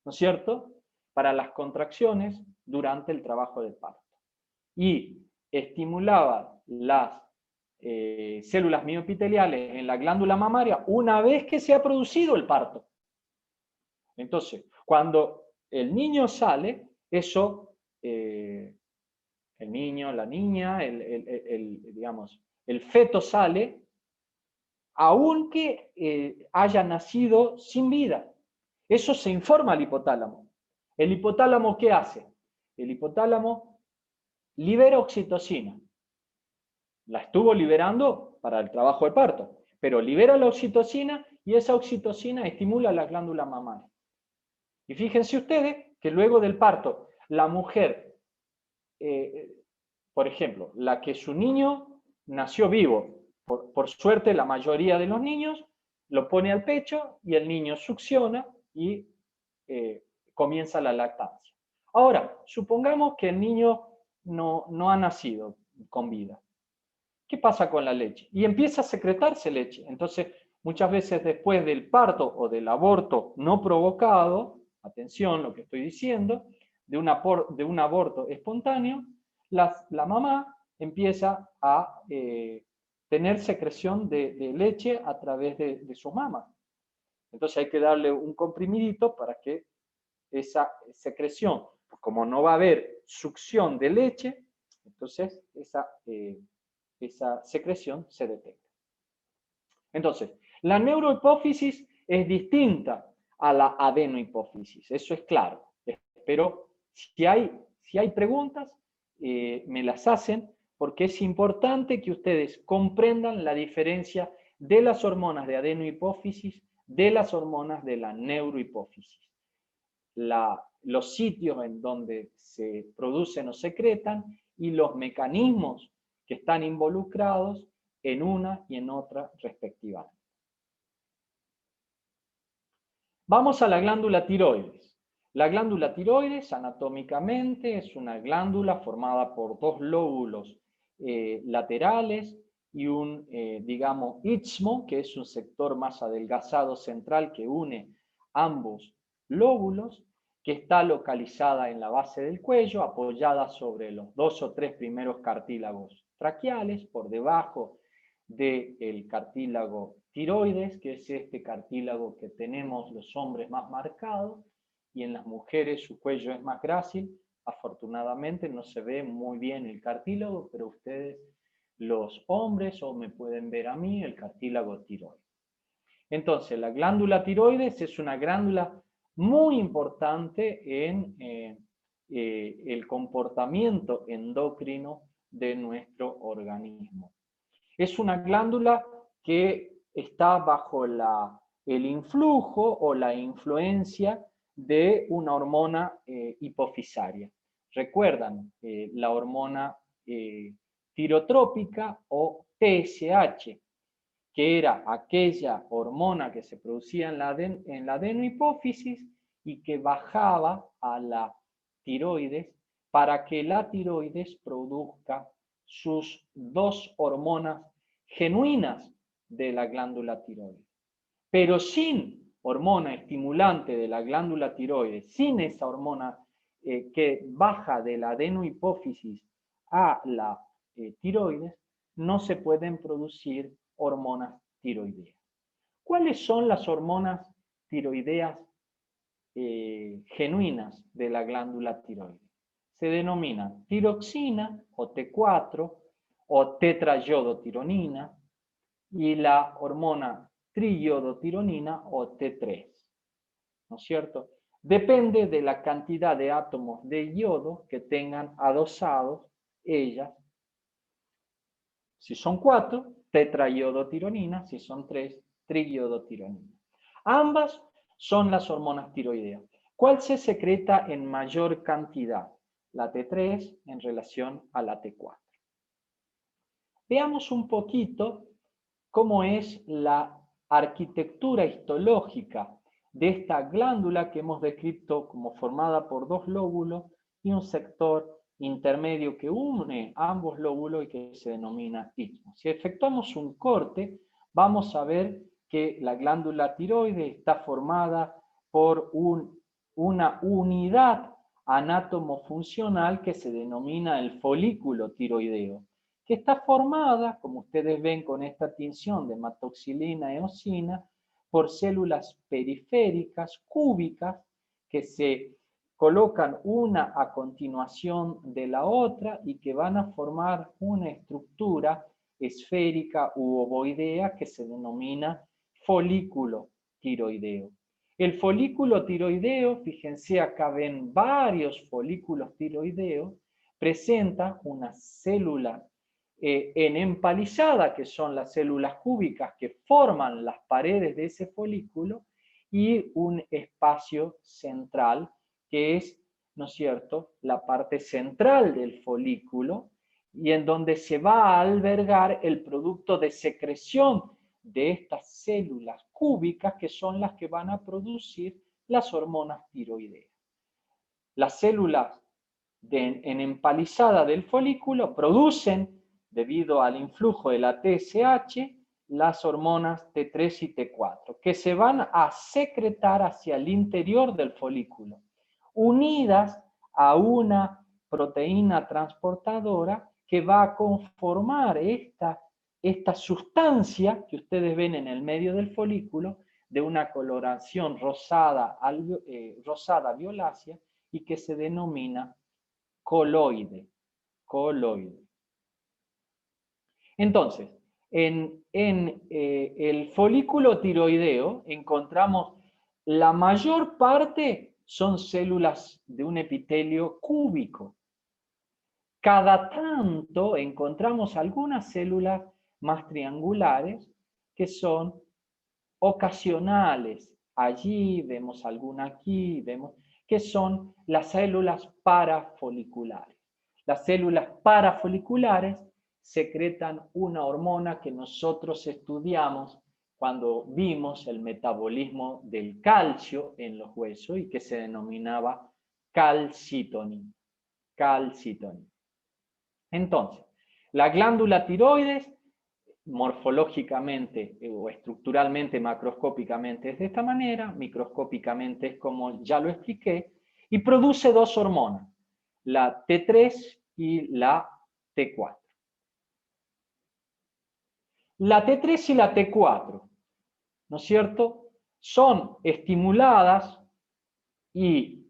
¿no es cierto? Para las contracciones durante el trabajo del parto. Y estimulaba las células mioepiteliales en la glándula mamaria una vez que se ha producido el parto. Entonces, cuando el niño sale, eso, el niño, la niña, digamos, el feto sale, aunque haya nacido sin vida. Eso se informa al hipotálamo. ¿El hipotálamo qué hace? El hipotálamo libera oxitocina. La estuvo liberando para el trabajo de parto, pero libera la oxitocina y esa oxitocina estimula la glándula mamaria. Y fíjense ustedes que luego del parto, la mujer, por ejemplo, la que su niño nació vivo, por suerte la mayoría de los niños, lo pone al pecho y el niño succiona y comienza la lactancia. Ahora, supongamos que el niño no ha nacido con vida. ¿Qué pasa con la leche? Y empieza a secretarse leche. Entonces, muchas veces después del parto o del aborto no provocado, atención lo que estoy diciendo, de un aborto espontáneo, la mamá empieza a tener secreción de leche a través de sus mamas. Entonces hay que darle un comprimidito para que esa secreción, como no va a haber succión de leche, entonces esa secreción se detenga. Entonces, la neurohipófisis es distinta a la adenohipófisis, eso es claro. Pero si hay preguntas, me las hacen, porque es importante que ustedes comprendan la diferencia de las hormonas de adenohipófisis de las hormonas de la neurohipófisis. Los sitios en donde se producen o secretan y los mecanismos que están involucrados en una y en otra respectivamente. Vamos a la glándula tiroides. La glándula tiroides anatómicamente es una glándula formada por dos lóbulos laterales y un, digamos, istmo, que es un sector más adelgazado central que une ambos lóbulos, que está localizada en la base del cuello, apoyada sobre los 2 o 3 primeros cartílagos traqueales, por debajo del cartílago tiroides, que es este cartílago que tenemos los hombres más marcado, y en las mujeres su cuello es más grácil. Afortunadamente no se ve muy bien el cartílago, pero ustedes, los hombres, o me pueden ver a mí, el cartílago tiroides. Entonces, la glándula tiroides es una glándula muy importante en el comportamiento endocrino de nuestro organismo. Es una glándula que está bajo el influjo o la influencia de una hormona hipofisaria. ¿Recuerdan la hormona tirotrópica o TSH? Que era aquella hormona que se producía en la adenohipófisis y que bajaba a la tiroides para que la tiroides produzca sus dos hormonas genuinas de la glándula tiroides. Pero sin hormona estimulante de la glándula tiroides, sin esa hormona que baja de la adenohipófisis a la tiroides, no se pueden producir hormonas tiroideas. ¿Cuáles son las hormonas tiroideas genuinas de la glándula tiroides? Se denominan tiroxina o T4 o tetrayodotironina y la hormona triyodotironina o T3. ¿No es cierto? Depende de la cantidad de átomos de yodo que tengan adosados ellas. Si son 4, tetrayodotironina, si son 3, triyodotironina. Ambas son las hormonas tiroideas. ¿Cuál se secreta en mayor cantidad? La T3 en relación a la T4. veamos un poquito cómo es la arquitectura histológica de esta glándula que hemos descrito como formada por dos lóbulos y un sector intermedio que une ambos lóbulos y que se denomina istmo. Si efectuamos un corte, vamos a ver que la glándula tiroides está formada por una unidad anátomo-funcional que se denomina el folículo tiroideo, que está formada, como ustedes ven con esta tinción de hematoxilina eosina, por células periféricas cúbicas que se colocan una a continuación de la otra y que van a formar una estructura esférica u ovoidea que se denomina folículo tiroideo. El folículo tiroideo, fíjense acá ven varios folículos tiroideos, presenta una célula empalizada, que son las células cúbicas que forman las paredes de ese folículo, y un espacio central, que es, ¿no es cierto?, la parte central del folículo, y en donde se va a albergar el producto de secreción de estas células cúbicas, que son las que van a producir las hormonas tiroideas. Las células en empalizada del folículo producen, debido al influjo de la TSH, las hormonas T3 y T4, que se van a secretar hacia el interior del folículo, unidas a una proteína transportadora que va a conformar esta sustancia que ustedes ven en el medio del folículo, de una coloración rosada violácea, y que se denomina coloide. Entonces, en el folículo tiroideo encontramos la mayor parte son células de un epitelio cúbico. Cada tanto encontramos algunas células más triangulares que son ocasionales. Allí vemos alguna aquí, vemos que son las células parafoliculares. Las células parafoliculares secretan una hormona que nosotros estudiamos cuando vimos el metabolismo del calcio en los huesos y que se denominaba calcitonina. Entonces, la glándula tiroides, morfológicamente o estructuralmente, macroscópicamente es de esta manera, microscópicamente es como ya lo expliqué, y produce dos hormonas, la T3 y la T4. La T3 y la T4, ¿no es cierto?, son estimuladas y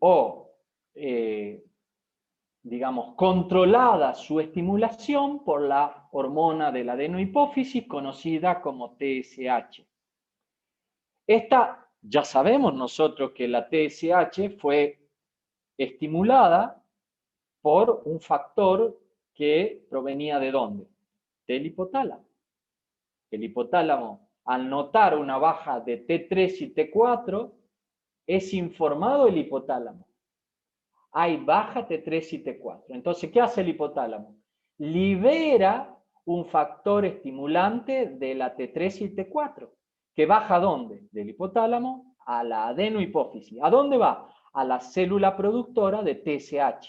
digamos, controlada su estimulación por la hormona de la adenohipófisis conocida como TSH. Esta, ya sabemos nosotros que la TSH fue estimulada por un factor que provenía ¿de dónde? Del hipotálamo. El hipotálamo, al notar una baja de T3 y T4, es informado el hipotálamo. Hay baja T3 y T4. Entonces, ¿qué hace el hipotálamo? Libera un factor estimulante de la T3 y T4, que baja ¿a dónde? Del hipotálamo a la adenohipófisis. ¿A dónde va? A la célula productora de TSH.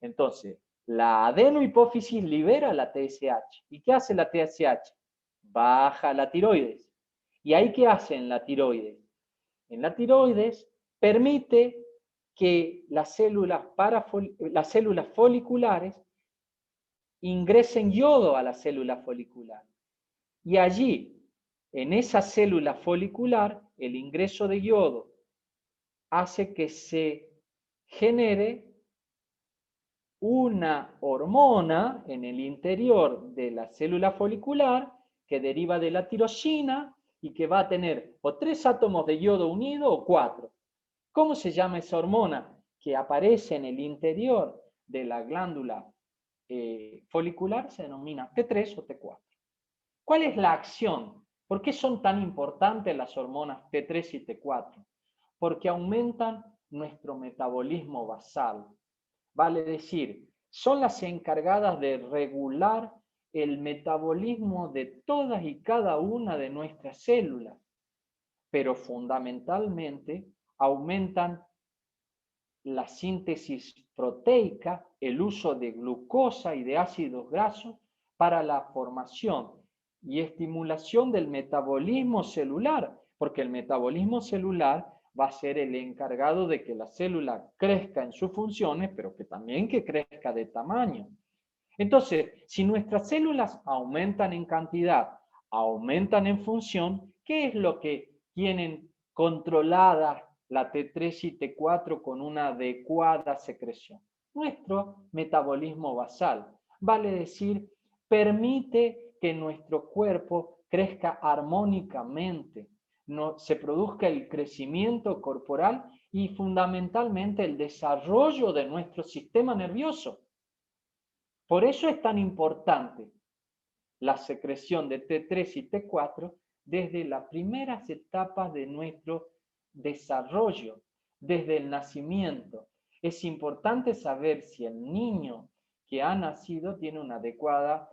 Entonces, la adenohipófisis libera la TSH. ¿Y qué hace la TSH? Baja la tiroides. ¿Y ahí qué hace en la tiroides? En la tiroides permite que las células foliculares ingresen yodo a la célula folicular. Y allí, en esa célula folicular, el ingreso de yodo hace que se genere una hormona en el interior de la célula folicular que deriva de la tirosina y que va a tener o 3 átomos de yodo unidos o 4. ¿Cómo se llama esa hormona que aparece en el interior de la glándula folicular? Se denomina T3 o T4. ¿Cuál es la acción? ¿Por qué son tan importantes las hormonas T3 y T4? Porque aumentan nuestro metabolismo basal. Vale decir, son las encargadas de regular el metabolismo de todas y cada una de nuestras células, pero fundamentalmente aumentan la síntesis proteica, el uso de glucosa y de ácidos grasos para la formación y estimulación del metabolismo celular, porque el metabolismo celular va a ser el encargado de que la célula crezca en sus funciones, pero que también que crezca de tamaño. Entonces, si nuestras células aumentan en cantidad, aumentan en función, ¿qué es lo que tienen controlada la T3 y T4 con una adecuada secreción? Nuestro metabolismo basal, vale decir, permite que nuestro cuerpo crezca armónicamente, se produzca el crecimiento corporal y fundamentalmente el desarrollo de nuestro sistema nervioso. Por eso es tan importante la secreción de T3 y T4 desde las primeras etapas de nuestro desarrollo, desde el nacimiento. Es importante saber si el niño que ha nacido tiene una adecuada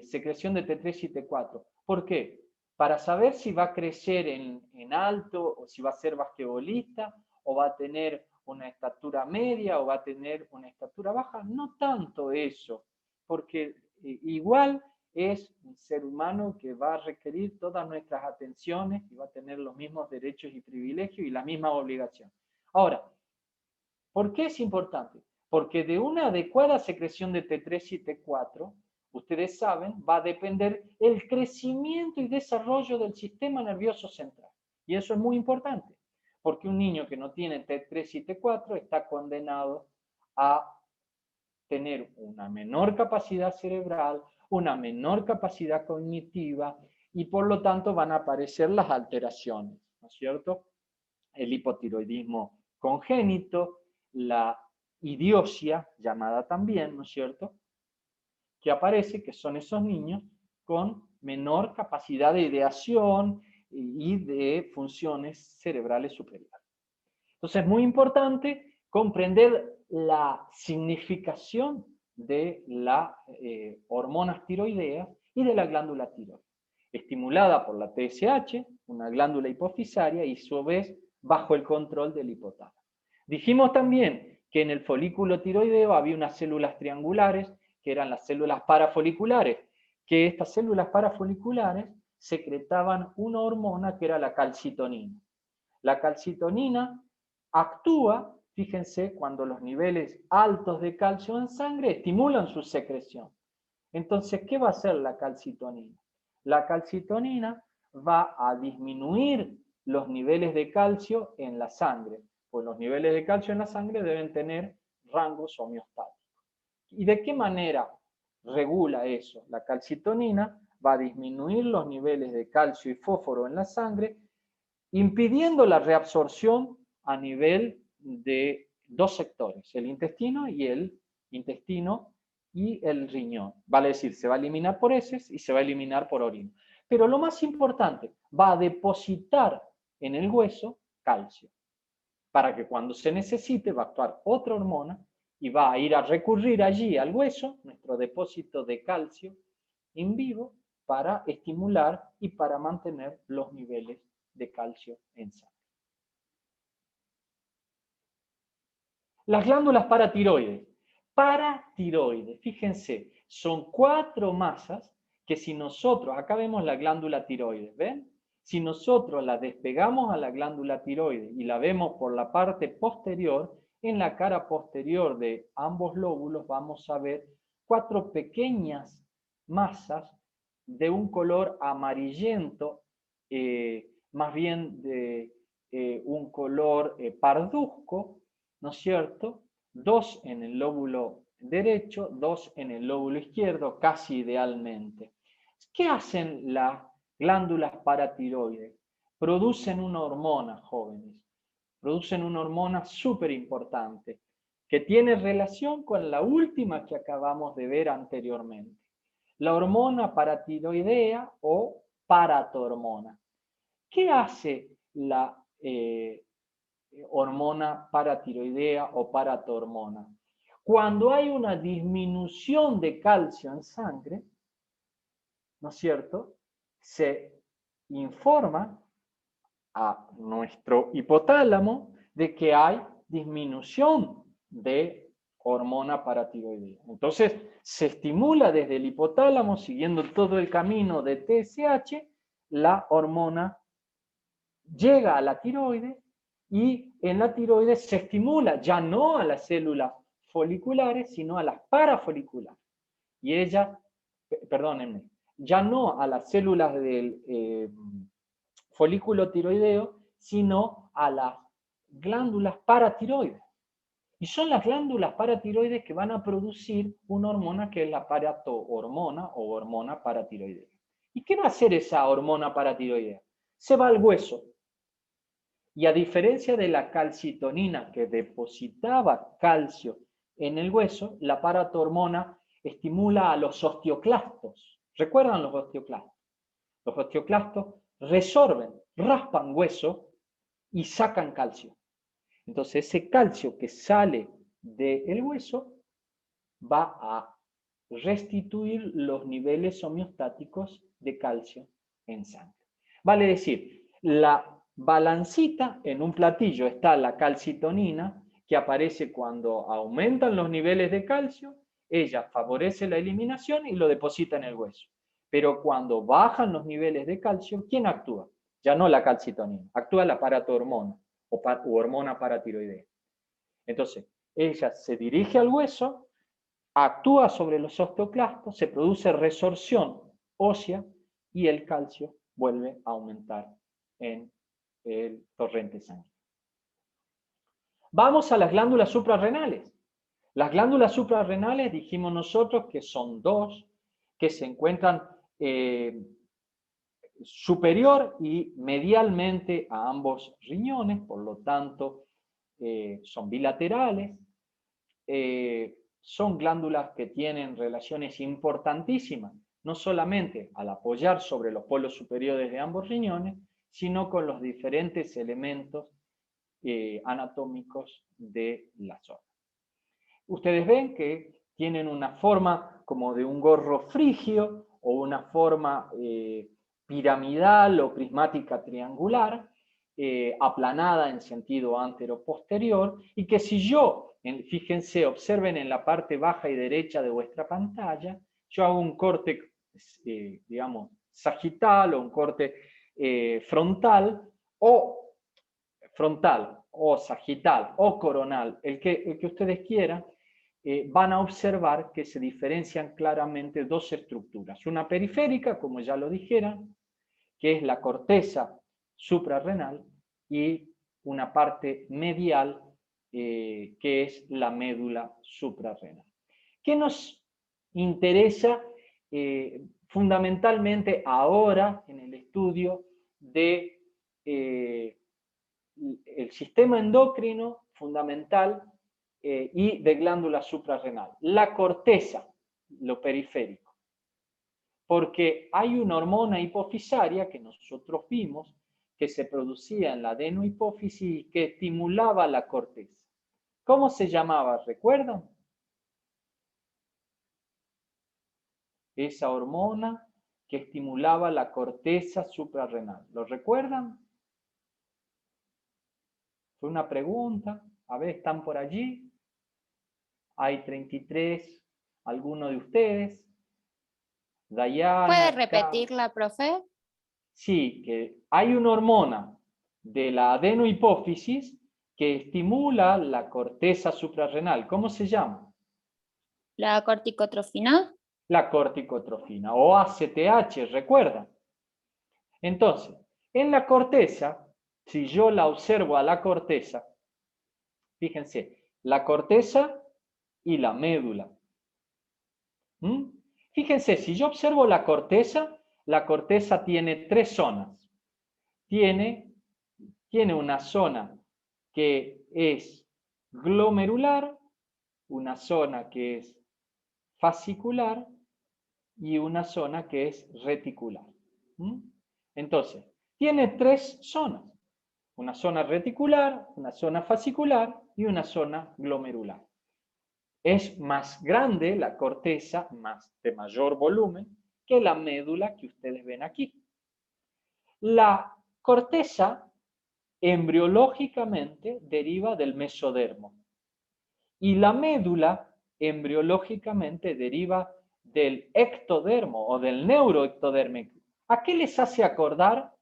secreción de T3 y T4. ¿Por qué? Para saber si va a crecer en alto, o si va a ser basquetbolista, o va a tener una estatura media, o va a tener una estatura baja. No tanto eso, porque igual es un ser humano que va a requerir todas nuestras atenciones y va a tener los mismos derechos y privilegios y la misma obligación. Ahora, ¿por qué es importante? Porque de una adecuada secreción de T3 y T4, ustedes saben, va a depender el crecimiento y desarrollo del sistema nervioso central. Y eso es muy importante, porque un niño que no tiene T3 y T4 está condenado a tener una menor capacidad cerebral, una menor capacidad cognitiva, y por lo tanto van a aparecer las alteraciones, ¿no es cierto? El hipotiroidismo congénito, la idiosia, llamada también, ¿no es cierto?, que aparece, que son esos niños con menor capacidad de ideación y de funciones cerebrales superiores. Entonces es muy importante comprender la significación de las hormonas tiroideas y de la glándula tiroides, estimulada por la TSH, una glándula hipofisaria, y a su vez bajo el control del hipotálamo. Dijimos también que en el folículo tiroideo había unas células triangulares, que eran las células parafoliculares, que estas células parafoliculares secretaban una hormona que era la calcitonina. La calcitonina actúa, fíjense, cuando los niveles altos de calcio en sangre estimulan su secreción. Entonces, ¿qué va a hacer la calcitonina? La calcitonina va a disminuir los niveles de calcio en la sangre, pues los niveles de calcio en la sangre deben tener rangos homeostáticos. ¿Y de qué manera regula eso? La calcitonina va a disminuir los niveles de calcio y fósforo en la sangre, impidiendo la reabsorción a nivel de dos sectores, el intestino y el riñón. Vale decir, se va a eliminar por heces y se va a eliminar por orina. Pero lo más importante, va a depositar en el hueso calcio, para que cuando se necesite va a actuar otra hormona y va a ir a recurrir allí al hueso, nuestro depósito de calcio in vivo, para estimular y para mantener los niveles de calcio en sangre. Las glándulas paratiroides. Paratiroides, fíjense, son 4 masas que si nosotros, acá vemos la glándula tiroides, ¿ven? Si nosotros la despegamos a la glándula tiroides y la vemos por la parte posterior, en la cara posterior de ambos lóbulos vamos a ver 4 pequeñas masas de un color amarillento, más bien de un color parduzco, ¿no es cierto? 2 en el lóbulo derecho, 2 en el lóbulo izquierdo, casi idealmente. ¿Qué hacen las glándulas paratiroides? Producen una hormona, jóvenes. Producen una hormona súper importante, que tiene relación con la última que acabamos de ver anteriormente. La hormona paratiroidea o paratormona. ¿Qué hace la hormona paratiroidea o paratormona? Cuando hay una disminución de calcio en sangre, ¿no es cierto?, se informa a nuestro hipotálamo de que hay disminución de hormona paratiroidea. Entonces, se estimula desde el hipotálamo, siguiendo todo el camino de TSH, la hormona llega a la tiroides y en la tiroides se estimula ya no a las células foliculares, sino a las parafoliculares. Y ella, perdónenme, ya no a las células del folículo tiroideo, sino a las glándulas paratiroides. Y son las glándulas paratiroides que van a producir una hormona que es la paratohormona o hormona paratiroidea. ¿Y qué va a hacer esa hormona paratiroidea? Se va al hueso. Y a diferencia de la calcitonina que depositaba calcio en el hueso, la paratohormona estimula a los osteoclastos. ¿Recuerdan los osteoclastos? Los osteoclastos resorben, raspan hueso y sacan calcio. Entonces ese calcio que sale del hueso va a restituir los niveles homeostáticos de calcio en sangre. Vale decir, la balancita en un platillo está la calcitonina, que aparece cuando aumentan los niveles de calcio, ella favorece la eliminación y lo deposita en el hueso. Pero cuando bajan los niveles de calcio, ¿quién actúa? Ya no la calcitonina, actúa la paratohormona o hormona paratiroidea. Entonces, ella se dirige al hueso, actúa sobre los osteoclastos, se produce resorción ósea y el calcio vuelve a aumentar en el torrente sanguíneo. Vamos a las glándulas suprarrenales. Las glándulas suprarrenales dijimos nosotros que son dos, que se encuentran superior y medialmente a ambos riñones, por lo tanto son bilaterales, son glándulas que tienen relaciones importantísimas, no solamente al apoyar sobre los polos superiores de ambos riñones, sino con los diferentes elementos anatómicos de la zona. Ustedes ven que tienen una forma como de un gorro frigio o una forma piramidal o prismática triangular, aplanada en sentido antero-posterior, y que si yo, fíjense, observen en la parte baja y derecha de vuestra pantalla, yo hago un corte, digamos, sagital o un corte frontal o sagital o coronal, el que ustedes quieran, van a observar que se diferencian claramente dos estructuras. Una periférica, como ya lo dijeron, que es la corteza suprarrenal, y una parte medial, que es la médula suprarrenal. ¿Qué nos interesa fundamentalmente ahora en el estudio de el sistema endocrino fundamental y de glándula suprarrenal? La corteza, lo periférico. Porque hay una hormona hipofisaria que nosotros vimos que se producía en la adenohipófisis y que estimulaba la corteza. ¿Cómo se llamaba? ¿Recuerdan? Esa hormona que estimulaba la corteza suprarrenal. ¿Lo recuerdan? Fue una pregunta. A ver, ¿están por allí? Hay 33, alguno de ustedes. Dayana. ¿Puede repetirla, profe? Sí, que hay una hormona de la adenohipófisis que estimula la corteza suprarrenal. ¿Cómo se llama? ¿La corticotrofina? La corticotrofina o ACTH, ¿recuerdan? Entonces, en la corteza, si yo la observo a la corteza, fíjense, la corteza y la médula. Fíjense, si yo observo la corteza tiene tres zonas. Tiene una zona que es glomerular, una zona que es fascicular y una zona que es reticular. Entonces, tiene tres zonas. Una zona reticular, una zona fascicular y una zona glomerular. es más grande la corteza, de mayor volumen, que la médula que ustedes ven aquí. La corteza embriológicamente deriva del mesodermo y la médula embriológicamente deriva del ectodermo o del neuroectodérmico. ¿A qué les hace acordar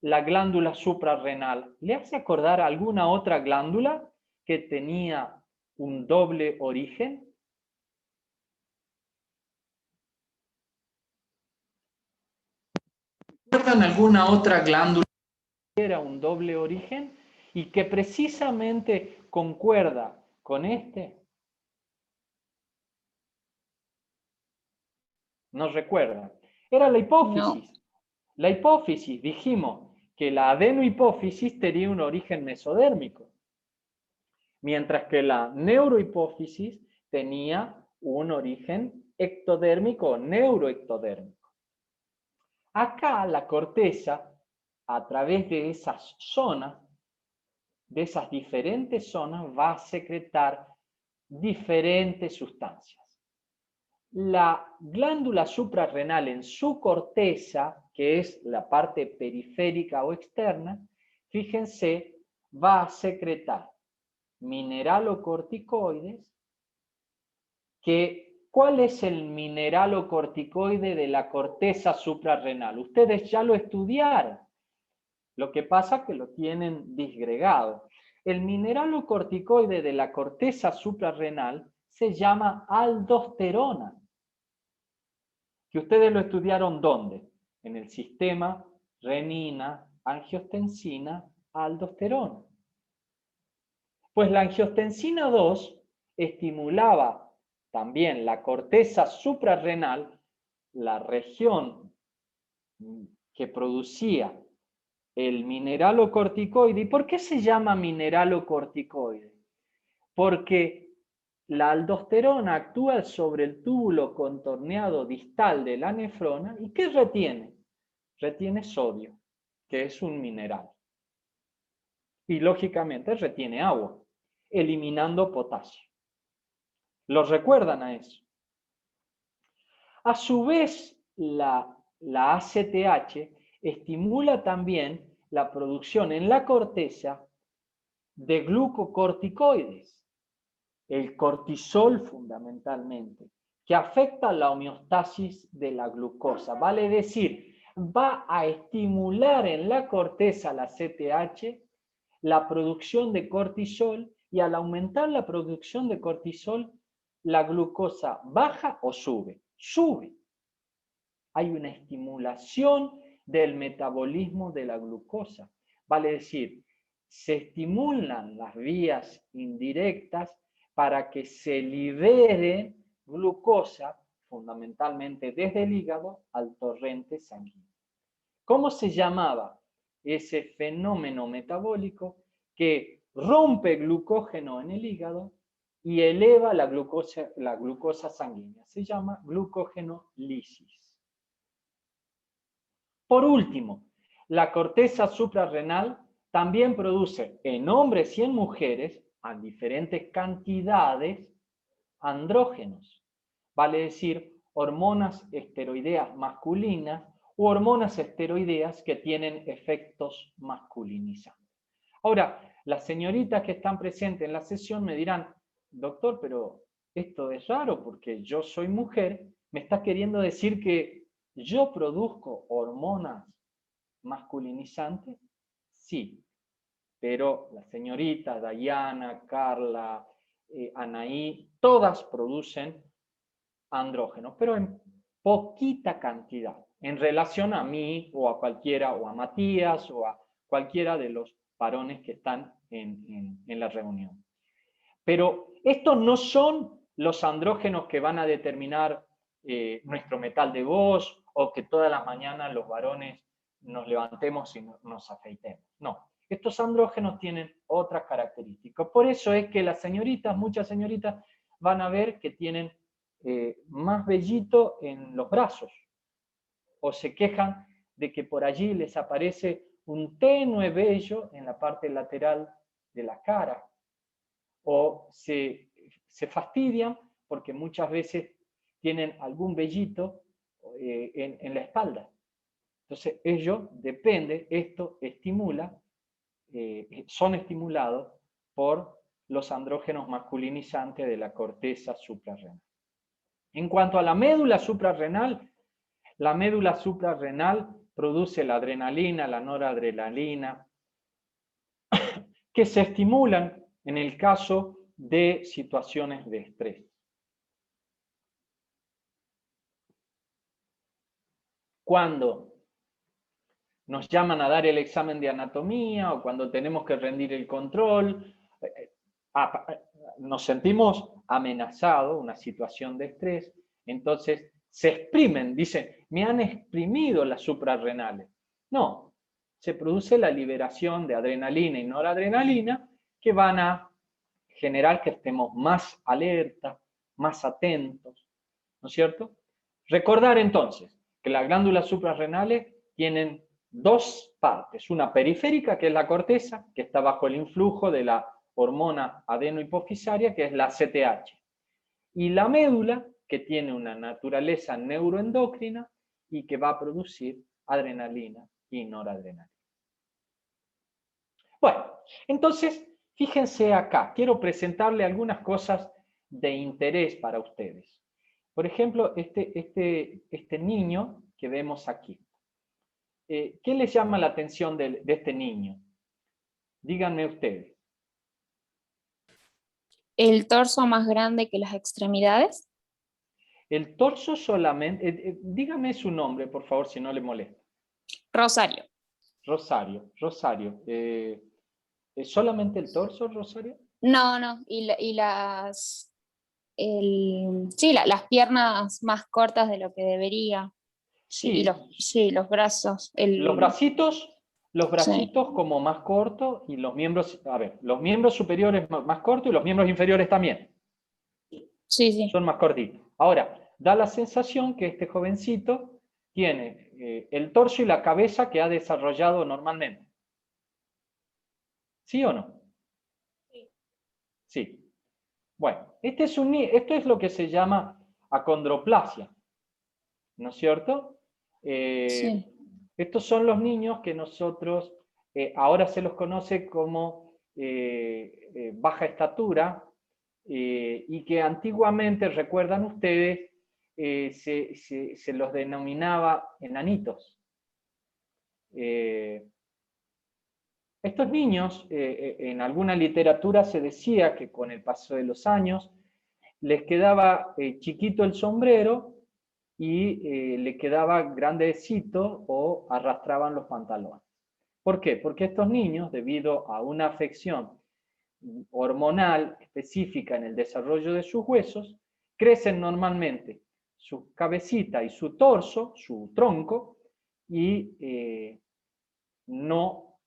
la glándula suprarrenal? ¿Le hace acordar alguna otra glándula que tenía un doble origen? ¿Recuerdan alguna otra glándula que era un doble origen y que precisamente concuerda con este? ¿No recuerdan? Era la hipófisis. No. La hipófisis, dijimos que la adenohipófisis tenía un origen mesodérmico, mientras que la neurohipófisis tenía un origen ectodérmico o neuroectodérmico. Acá la corteza, a través de esas zonas, de esas diferentes zonas, va a secretar diferentes sustancias. La glándula suprarrenal en su corteza, que es la parte periférica o externa, fíjense, va a secretar mineralocorticoides. ¿Cuál es el mineralocorticoide de la corteza suprarrenal? Ustedes ya lo estudiaron. Lo que pasa es que lo tienen disgregado. El mineralocorticoide de la corteza suprarrenal se llama aldosterona. Que ustedes lo estudiaron ¿dónde? En el sistema renina, angiotensina, aldosterona. Pues la angiotensina 2 estimulaba también la corteza suprarrenal, la región que producía el mineralocorticoide. ¿Y por qué se llama mineralocorticoide? Porque la aldosterona actúa sobre el túbulo contorneado distal de la nefrona y ¿qué retiene? Retiene sodio, que es un mineral. Y lógicamente retiene agua, eliminando potasio. ¿Lo recuerdan a eso? A su vez, la ACTH estimula también la producción en la corteza de glucocorticoides, el cortisol fundamentalmente, que afecta la homeostasis de la glucosa. Vale decir, va a estimular en la corteza, la CTH, la producción de cortisol, y al aumentar la producción de cortisol, la glucosa baja o sube. Sube. Hay una estimulación del metabolismo de la glucosa. Vale decir, se estimulan las vías indirectas para que se libere glucosa, fundamentalmente desde el hígado, al torrente sanguíneo. ¿Cómo se llamaba ese fenómeno metabólico que rompe glucógeno en el hígado y eleva la glucosa sanguínea? Se llama glucógenolisis. Por último, la corteza suprarrenal también produce en hombres y en mujeres, a diferentes cantidades, andrógenos. Vale decir, hormonas esteroideas masculinas u hormonas esteroideas que tienen efectos masculinizantes. Ahora, las señoritas que están presentes en la sesión me dirán, doctor, pero esto es raro porque yo soy mujer, me está queriendo decir que yo produzco hormonas masculinizantes. Sí, pero las señoritas, Dayana, Carla, Anaí, todas producen andrógenos, pero en poquita cantidad, en relación a mí o a cualquiera, o a Matías o a cualquiera de los varones que están en la reunión. Pero estos no son los andrógenos que van a determinar nuestro metal de voz o que todas las mañanas los varones nos levantemos y nos afeitemos. No, estos andrógenos tienen otras características. Por eso es que las señoritas, muchas señoritas, van a ver que tienen más vellito en los brazos o se quejan de que por allí les aparece un tenue vello en la parte lateral de la cara o se se fastidian porque muchas veces tienen algún vellito en la espalda. Entonces ellos, esto estimula, son estimulados por los andrógenos masculinizantes de la corteza suprarrenal. En cuanto a la médula suprarrenal produce la adrenalina, la noradrenalina, que se estimulan en el caso de situaciones de estrés. Cuando nos llaman a dar el examen de anatomía o cuando tenemos que rendir el control, nos sentimos amenazados, una situación de estrés, entonces se exprimen, dicen, me han exprimido las suprarrenales. No, se produce la liberación de adrenalina y noradrenalina que van a generar que estemos más alertas, más atentos, ¿no es cierto? Recordar entonces que las glándulas suprarrenales tienen dos partes, una periférica, que es la corteza, que está bajo el influjo de la hormona adenohipofisaria, que es la CTH, y la médula, que tiene una naturaleza neuroendocrina y que va a producir adrenalina y noradrenalina. Bueno, entonces, fíjense acá, quiero presentarle algunas cosas de interés para ustedes. Por ejemplo, este niño que vemos aquí. ¿Qué les llama la atención de este niño? Díganme ustedes. ¿El torso más grande que las extremidades? El torso solamente, dígame su nombre, por favor, si no le molesta. Rosario. Rosario. ¿Es solamente el torso, Rosario? No, las piernas más cortas de lo que debería. Sí. Y los brazos. Los bracitos Sí. como más cortos y los miembros, los miembros superiores más cortos y los miembros inferiores también. Sí. Son más cortitos. Ahora, da la sensación que este jovencito tiene el torso y la cabeza que ha desarrollado normalmente. ¿Sí o no? Sí. Bueno, esto es lo que se llama acondroplasia, ¿no es cierto? Sí. Estos son los niños que nosotros ahora se los conoce como baja estatura y que antiguamente, recuerdan ustedes, se los denominaba enanitos. Estos niños, en alguna literatura se decía que con el paso de los años les quedaba chiquito el sombrero y le quedaba grandecito o arrastraban los pantalones. ¿Por qué? Porque estos niños, debido a una afección hormonal específica en el desarrollo de sus huesos, crecen normalmente su cabecita y su torso, su tronco, y no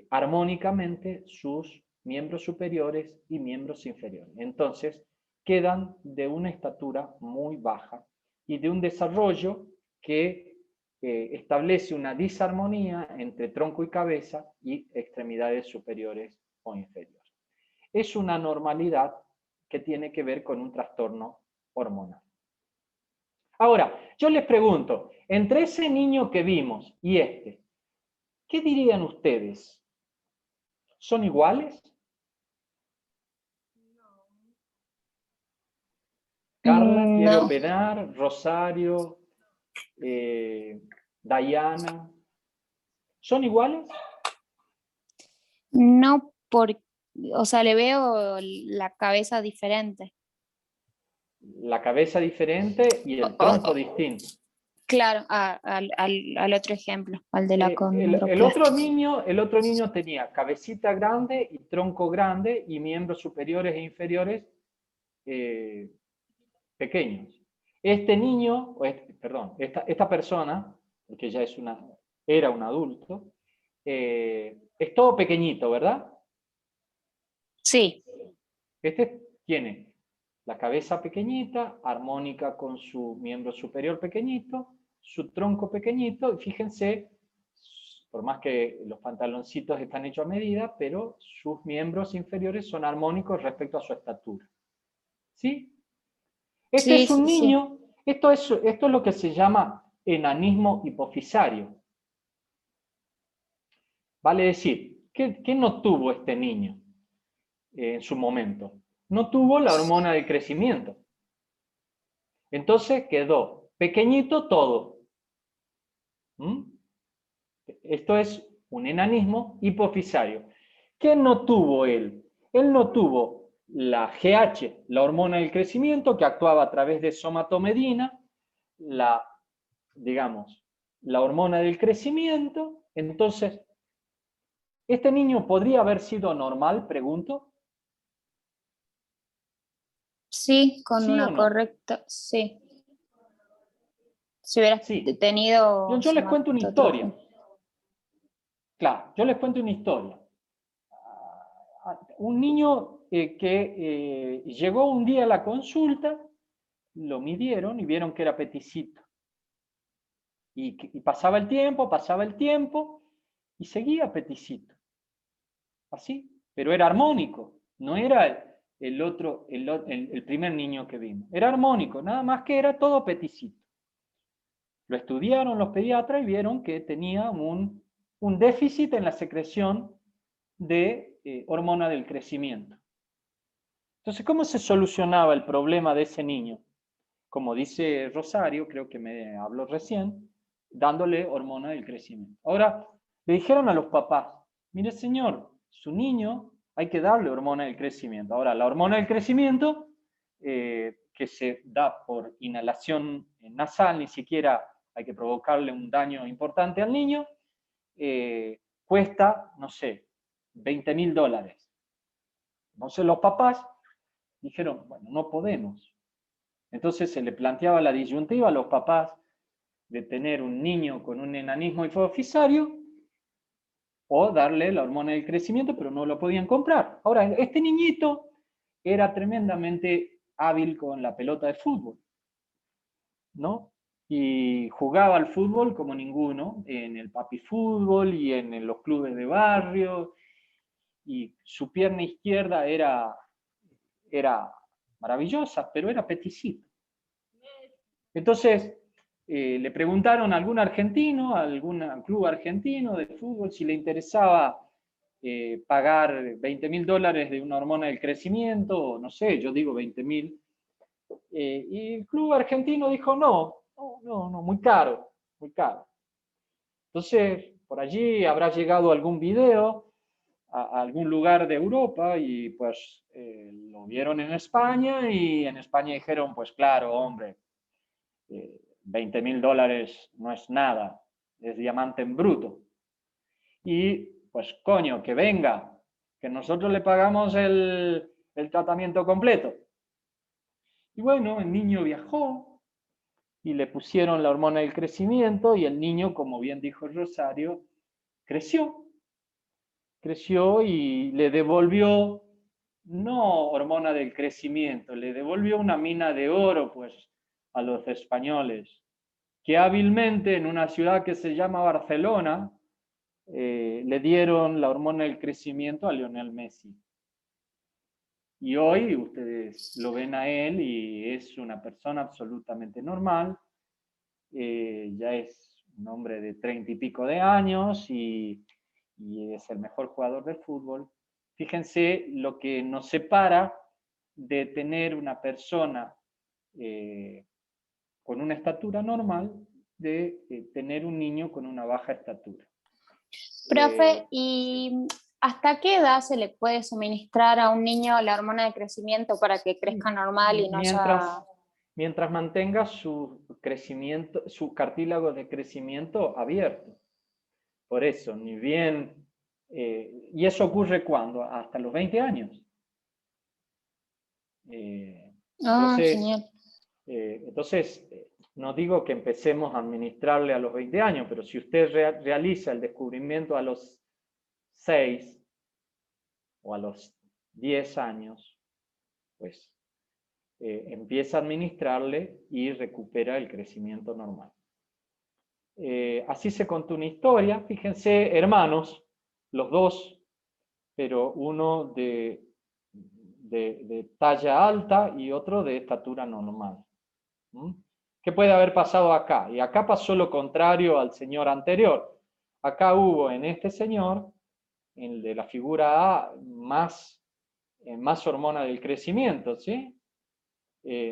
armónicamente sus miembros superiores y miembros inferiores. Entonces, quedan de una estatura muy baja y de un desarrollo que establece una disarmonía entre tronco y cabeza y extremidades superiores o inferiores. Es una normalidad que tiene que ver con un trastorno hormonal. Ahora, yo les pregunto, entre ese niño que vimos y este, ¿qué dirían ustedes? ¿Son iguales? Carla, ¿quiere No. opinar? Rosario, Dayana. ¿Son iguales? No, o sea, le veo la cabeza diferente. La cabeza diferente y el tronco distinto. Claro, al otro ejemplo, al de la El condroplasia. otro niño tenía cabecita grande y tronco grande y miembros superiores e inferiores pequeños. Este niño, esta persona, que ya era un adulto, es todo pequeñito, ¿verdad? Sí. Este tiene la cabeza pequeñita, armónica con su miembro superior pequeñito, su tronco pequeñito, y fíjense, por más que los pantaloncitos están hechos a medida, pero sus miembros inferiores son armónicos respecto a su estatura. ¿Sí? Este Sí, es un sí, sí. niño, esto es lo que se llama enanismo hipofisario. Vale decir, ¿qué no tuvo este niño en su momento? No tuvo la hormona del crecimiento. Entonces quedó pequeñito todo. ¿Mm? Esto es un enanismo hipofisario. ¿Qué no tuvo él? Él no tuvo la GH, la hormona del crecimiento, que actuaba a través de somatomedina, digamos, la hormona del crecimiento. Entonces, ¿este niño podría haber sido normal, pregunto? Sí, con ¿Sí o una no? correcta, sí. Si hubieras Sí. Yo, tenido yo les cuento una historia. somatotrofen. Claro, yo les cuento una historia. Un niño que llegó un día a la consulta, lo midieron y vieron que era peticito. Y pasaba el tiempo, y seguía peticito. Así, pero era armónico, no era el primer niño que vimos. Era armónico, nada más que era todo peticito. Lo estudiaron los pediatras y vieron que tenía un déficit en la secreción de hormona del crecimiento. Entonces, ¿cómo se solucionaba el problema de ese niño? Como dice Rosario, creo que me habló recién, dándole hormona del crecimiento. Ahora, le dijeron a los papás, mire señor, su niño hay que darle hormona del crecimiento. Ahora, la hormona del crecimiento, que se da por inhalación nasal, ni siquiera hay que provocarle un daño importante al niño, cuesta, no sé, $20.000. Entonces los papás dijeron, bueno, no podemos. Entonces se le planteaba la disyuntiva a los papás de tener un niño con un enanismo hipofisario o darle la hormona del crecimiento, pero no lo podían comprar. Ahora, este niñito era tremendamente hábil con la pelota de fútbol, ¿no? Y jugaba al fútbol como ninguno, en el papi fútbol y en los clubes de barrio, y su pierna izquierda era maravillosa, pero era peticito. Entonces, le preguntaron a algún argentino, a algún club argentino de fútbol, si le interesaba pagar $20.000 de una hormona del crecimiento, o no sé, yo digo 20.000. Y el club argentino dijo, no, muy caro, muy caro. Entonces, por allí habrá llegado algún video a algún lugar de Europa y pues lo vieron en España y en España dijeron, pues claro, hombre, $20.000 no es nada, es diamante en bruto. Y pues coño, que venga, que nosotros le pagamos el tratamiento completo. Y bueno, el niño viajó y le pusieron la hormona del crecimiento y el niño, como bien dijo Rosario, creció. Creció y le devolvió, no hormona del crecimiento, le devolvió una mina de oro, pues, a los españoles, que hábilmente en una ciudad que se llama Barcelona, le dieron la hormona del crecimiento a Lionel Messi. Y hoy ustedes lo ven a él y es una persona absolutamente normal, ya es un hombre de 30 y pico de años y es el mejor jugador del fútbol. Fíjense lo que nos separa de tener una persona con una estatura normal de tener un niño con una baja estatura. Profe, ¿y hasta qué edad se le puede suministrar a un niño la hormona de crecimiento para que crezca normal y no mientras, haya... mientras mantenga su crecimiento, su cartílago de crecimiento abierto. Por eso, ni bien, y eso ocurre cuando, hasta los 20 años. Ah, Entonces, genial. entonces, no digo que empecemos a administrarle a los 20 años, pero si usted realiza el descubrimiento a los 6 o a los 10 años, pues empieza a administrarle y recupera el crecimiento normal. Así se contó una historia, fíjense, hermanos, los dos, pero uno de de talla alta y otro de estatura normal. ¿Qué puede haber pasado acá? Y acá pasó lo contrario al señor anterior. Acá hubo en este señor, en el de la figura A, más hormona del crecimiento, ¿sí?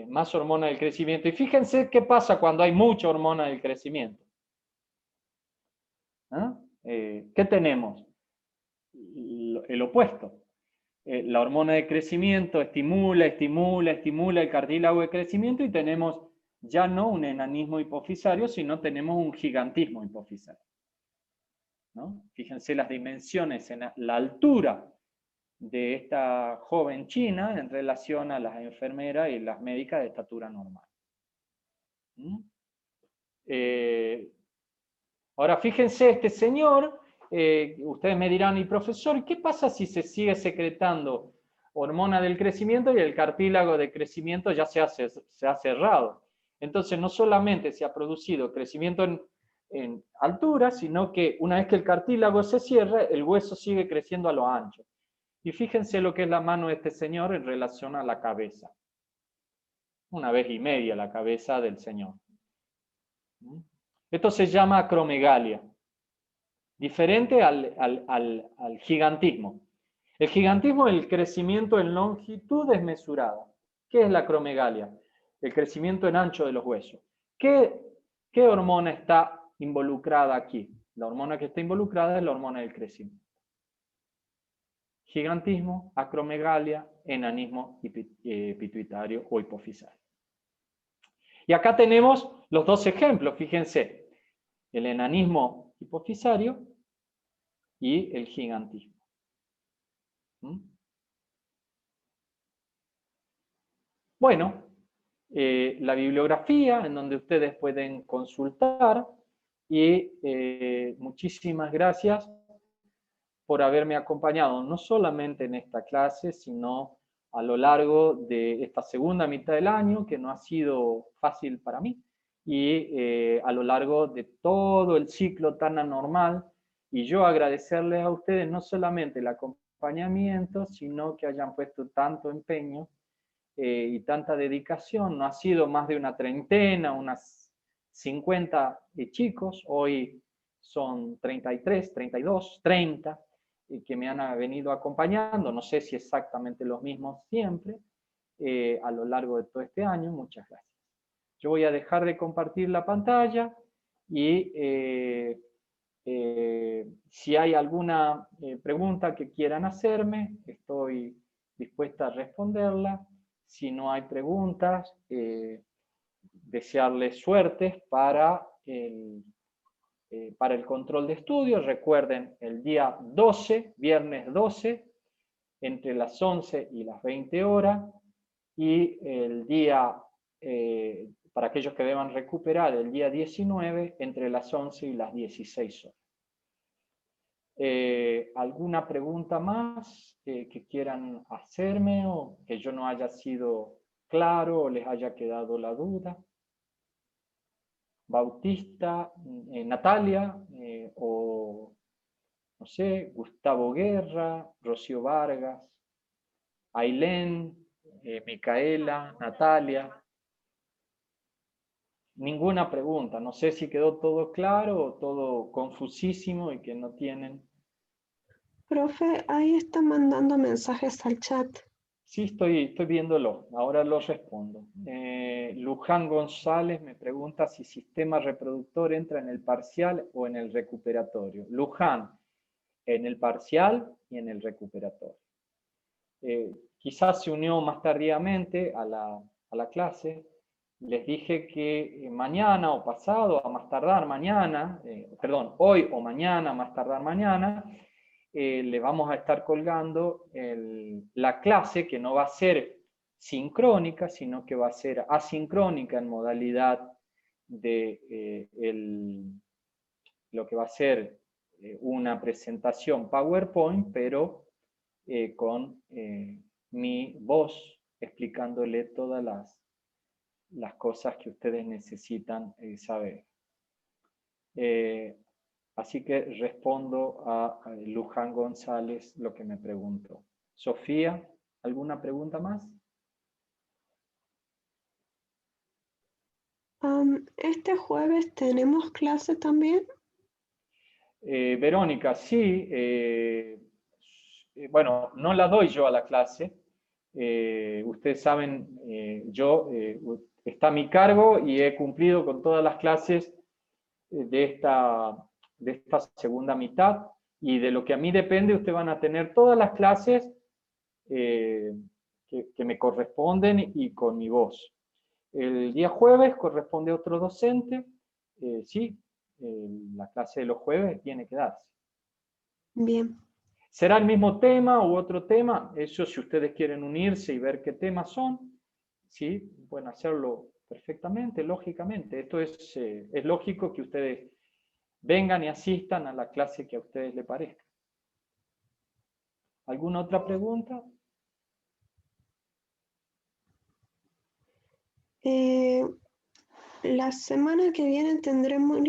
Más hormona del crecimiento. Y fíjense qué pasa cuando hay mucha hormona del crecimiento. ¿Qué tenemos? El opuesto. La hormona de crecimiento estimula el cartílago de crecimiento y tenemos ya no un enanismo hipofisario, sino tenemos un gigantismo hipofisario, ¿no? Fíjense las dimensiones en la altura de esta joven china en relación a las enfermeras y las médicas de estatura normal. Ahora fíjense este señor, ustedes me dirán, y profesor, ¿qué pasa si se sigue secretando hormona del crecimiento y el cartílago de crecimiento ya se ha cerrado? Entonces no solamente se ha producido crecimiento en altura, sino que una vez que el cartílago se cierra, el hueso sigue creciendo a lo ancho. Y fíjense lo que es la mano de este señor en relación a la cabeza. 1,5 veces la cabeza del señor. Esto se llama acromegalia. Diferente al gigantismo. El gigantismo es el crecimiento en longitud desmesurada. ¿Qué es la acromegalia? El crecimiento en ancho de los huesos. ¿Qué hormona está involucrada aquí? La hormona que está involucrada es la hormona del crecimiento. Gigantismo, acromegalia, enanismo pituitario o hipofisario. Y acá tenemos los dos ejemplos, fíjense, el enanismo hipofisario y el gigantismo. Bueno, la bibliografía en donde ustedes pueden consultar y muchísimas gracias por haberme acompañado no solamente en esta clase, sino a lo largo de esta segunda mitad del año, que no ha sido fácil para mí, y a lo largo de todo el ciclo tan anormal, y yo agradecerles a ustedes no solamente el acompañamiento, sino que hayan puesto tanto empeño y tanta dedicación. No ha sido más de una treintena, unas 50 chicos, hoy son 33, 32, 30, que me han venido acompañando, no sé si exactamente los mismos siempre, a lo largo de todo este año. Muchas gracias. Yo voy a dejar de compartir la pantalla y si hay alguna pregunta que quieran hacerme, estoy dispuesta a responderla. Si no hay preguntas, desearles suerte para el control de estudios. Recuerden, el día 12, viernes 12, entre las 11 y las 20 horas, y el día, para aquellos que deban recuperar, el día 19, entre las 11 y las 16 horas. ¿Alguna pregunta más que quieran hacerme o que yo no haya sido claro o les haya quedado la duda? Bautista, Natalia, o no sé, Gustavo Guerra, Rocío Vargas, Ailén, Micaela, Natalia. Ninguna pregunta, no sé si quedó todo claro o todo confusísimo y que no tienen. Profe, ahí está mandando mensajes al chat. Sí, estoy viéndolo, ahora lo respondo. Luján González me pregunta si sistema reproductor entra en el parcial o en el recuperatorio. Luján, en el parcial y en el recuperatorio. Quizás se unió más tardíamente a la clase. Les dije que mañana o pasado, a más tardar mañana, hoy o mañana, más tardar mañana, le vamos a estar colgando la clase, que no va a ser sincrónica, sino que va a ser asincrónica en modalidad de lo que va a ser una presentación PowerPoint, pero con mi voz explicándole todas las cosas que ustedes necesitan saber. Así que respondo a Luján González lo que me preguntó. Sofía. ¿Alguna pregunta más? Este jueves tenemos clase también. Verónica, sí. Bueno, no la doy yo a la clase. Ustedes saben, está a mi cargo y he cumplido con todas las clases de esta segunda mitad, y de lo que a mí depende, ustedes van a tener todas las clases que me corresponden y con mi voz. El día jueves corresponde a otro docente, sí, la clase de los jueves tiene que darse. Bien. ¿Será el mismo tema u otro tema? Eso, si ustedes quieren unirse y ver qué temas son, sí, pueden hacerlo perfectamente, lógicamente. Esto es lógico que ustedes vengan y asistan a la clase que a ustedes les parezca. ¿Alguna otra pregunta? La semana que viene tendremos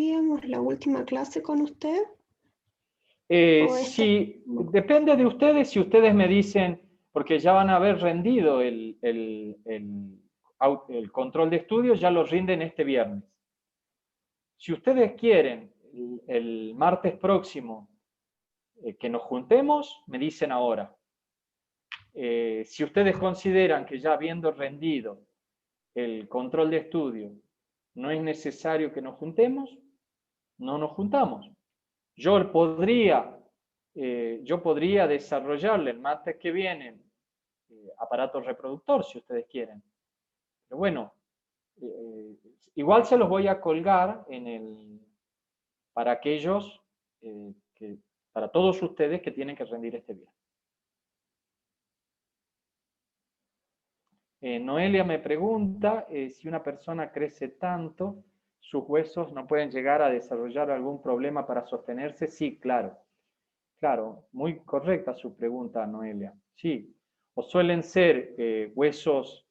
la última clase con usted. Sí, depende de ustedes. Si ustedes me dicen, porque ya van a haber rendido el control de estudio, ya lo rinden este viernes. Si ustedes quieren el martes próximo que nos juntemos, me dicen ahora. Si ustedes consideran que ya habiendo rendido el control de estudio no es necesario que nos juntemos, no nos juntamos. Yo podría desarrollarle el martes que viene aparato reproductor, si ustedes quieren. Pero bueno, igual se los voy a colgar para aquellos, para todos ustedes que tienen que rendir este viernes. Noelia me pregunta si una persona crece tanto, sus huesos no pueden llegar a desarrollar algún problema para sostenerse. Sí, claro. Claro, muy correcta su pregunta, Noelia. Sí, o suelen ser huesos,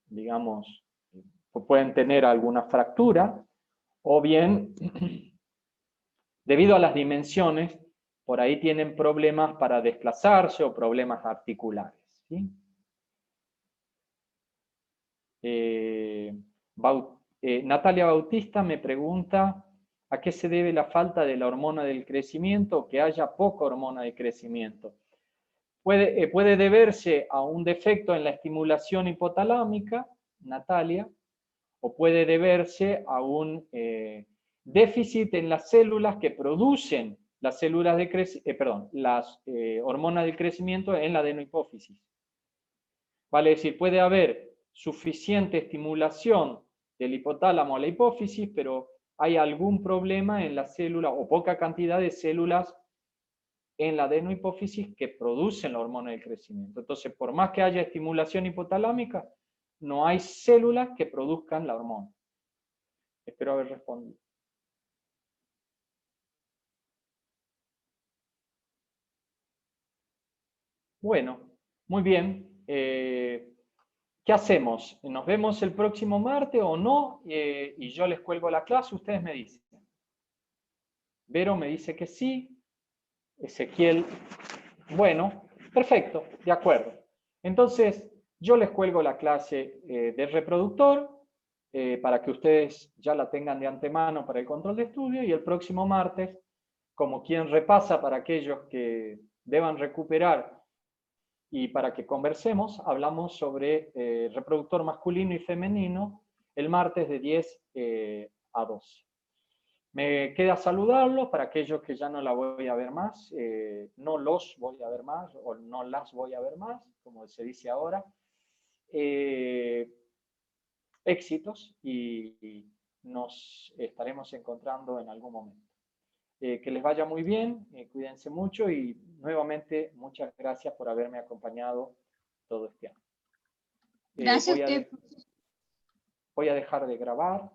digamos, pueden tener alguna fractura, o bien, debido a las dimensiones, por ahí tienen problemas para desplazarse o problemas articulares. ¿Sí? Natalia Bautista me pregunta a qué se debe la falta de la hormona del crecimiento o que haya poca hormona de crecimiento. Puede deberse a un defecto en la estimulación hipotalámica, Natalia, o puede deberse a un déficit en las células que producen las células de las hormonas del crecimiento en la adenohipófisis. Vale decir, puede haber suficiente estimulación del hipotálamo a la hipófisis, pero hay algún problema en la célula o poca cantidad de células en la adenohipófisis que producen la hormona del crecimiento. Entonces, por más que haya estimulación hipotalámica, no hay células que produzcan la hormona. Espero haber respondido. Bueno, muy bien. ¿Qué hacemos? ¿Nos vemos el próximo martes o no? Y yo les cuelgo la clase, ustedes me dicen. Vero me dice que sí. Ezequiel, bueno, perfecto, de acuerdo. Entonces, yo les cuelgo la clase del reproductor para que ustedes ya la tengan de antemano para el control de estudio, y el próximo martes, como quien repasa para aquellos que deban recuperar y para que conversemos, hablamos sobre reproductor masculino y femenino el martes de 10 a 12. Me queda saludarlos para aquellos que ya no la voy a ver más, no los voy a ver más o no las voy a ver más, como se dice ahora. Éxitos y nos estaremos encontrando en algún momento. Que les vaya muy bien, cuídense mucho y nuevamente muchas gracias por haberme acompañado todo este año. Gracias a usted. Voy a dejar de grabar.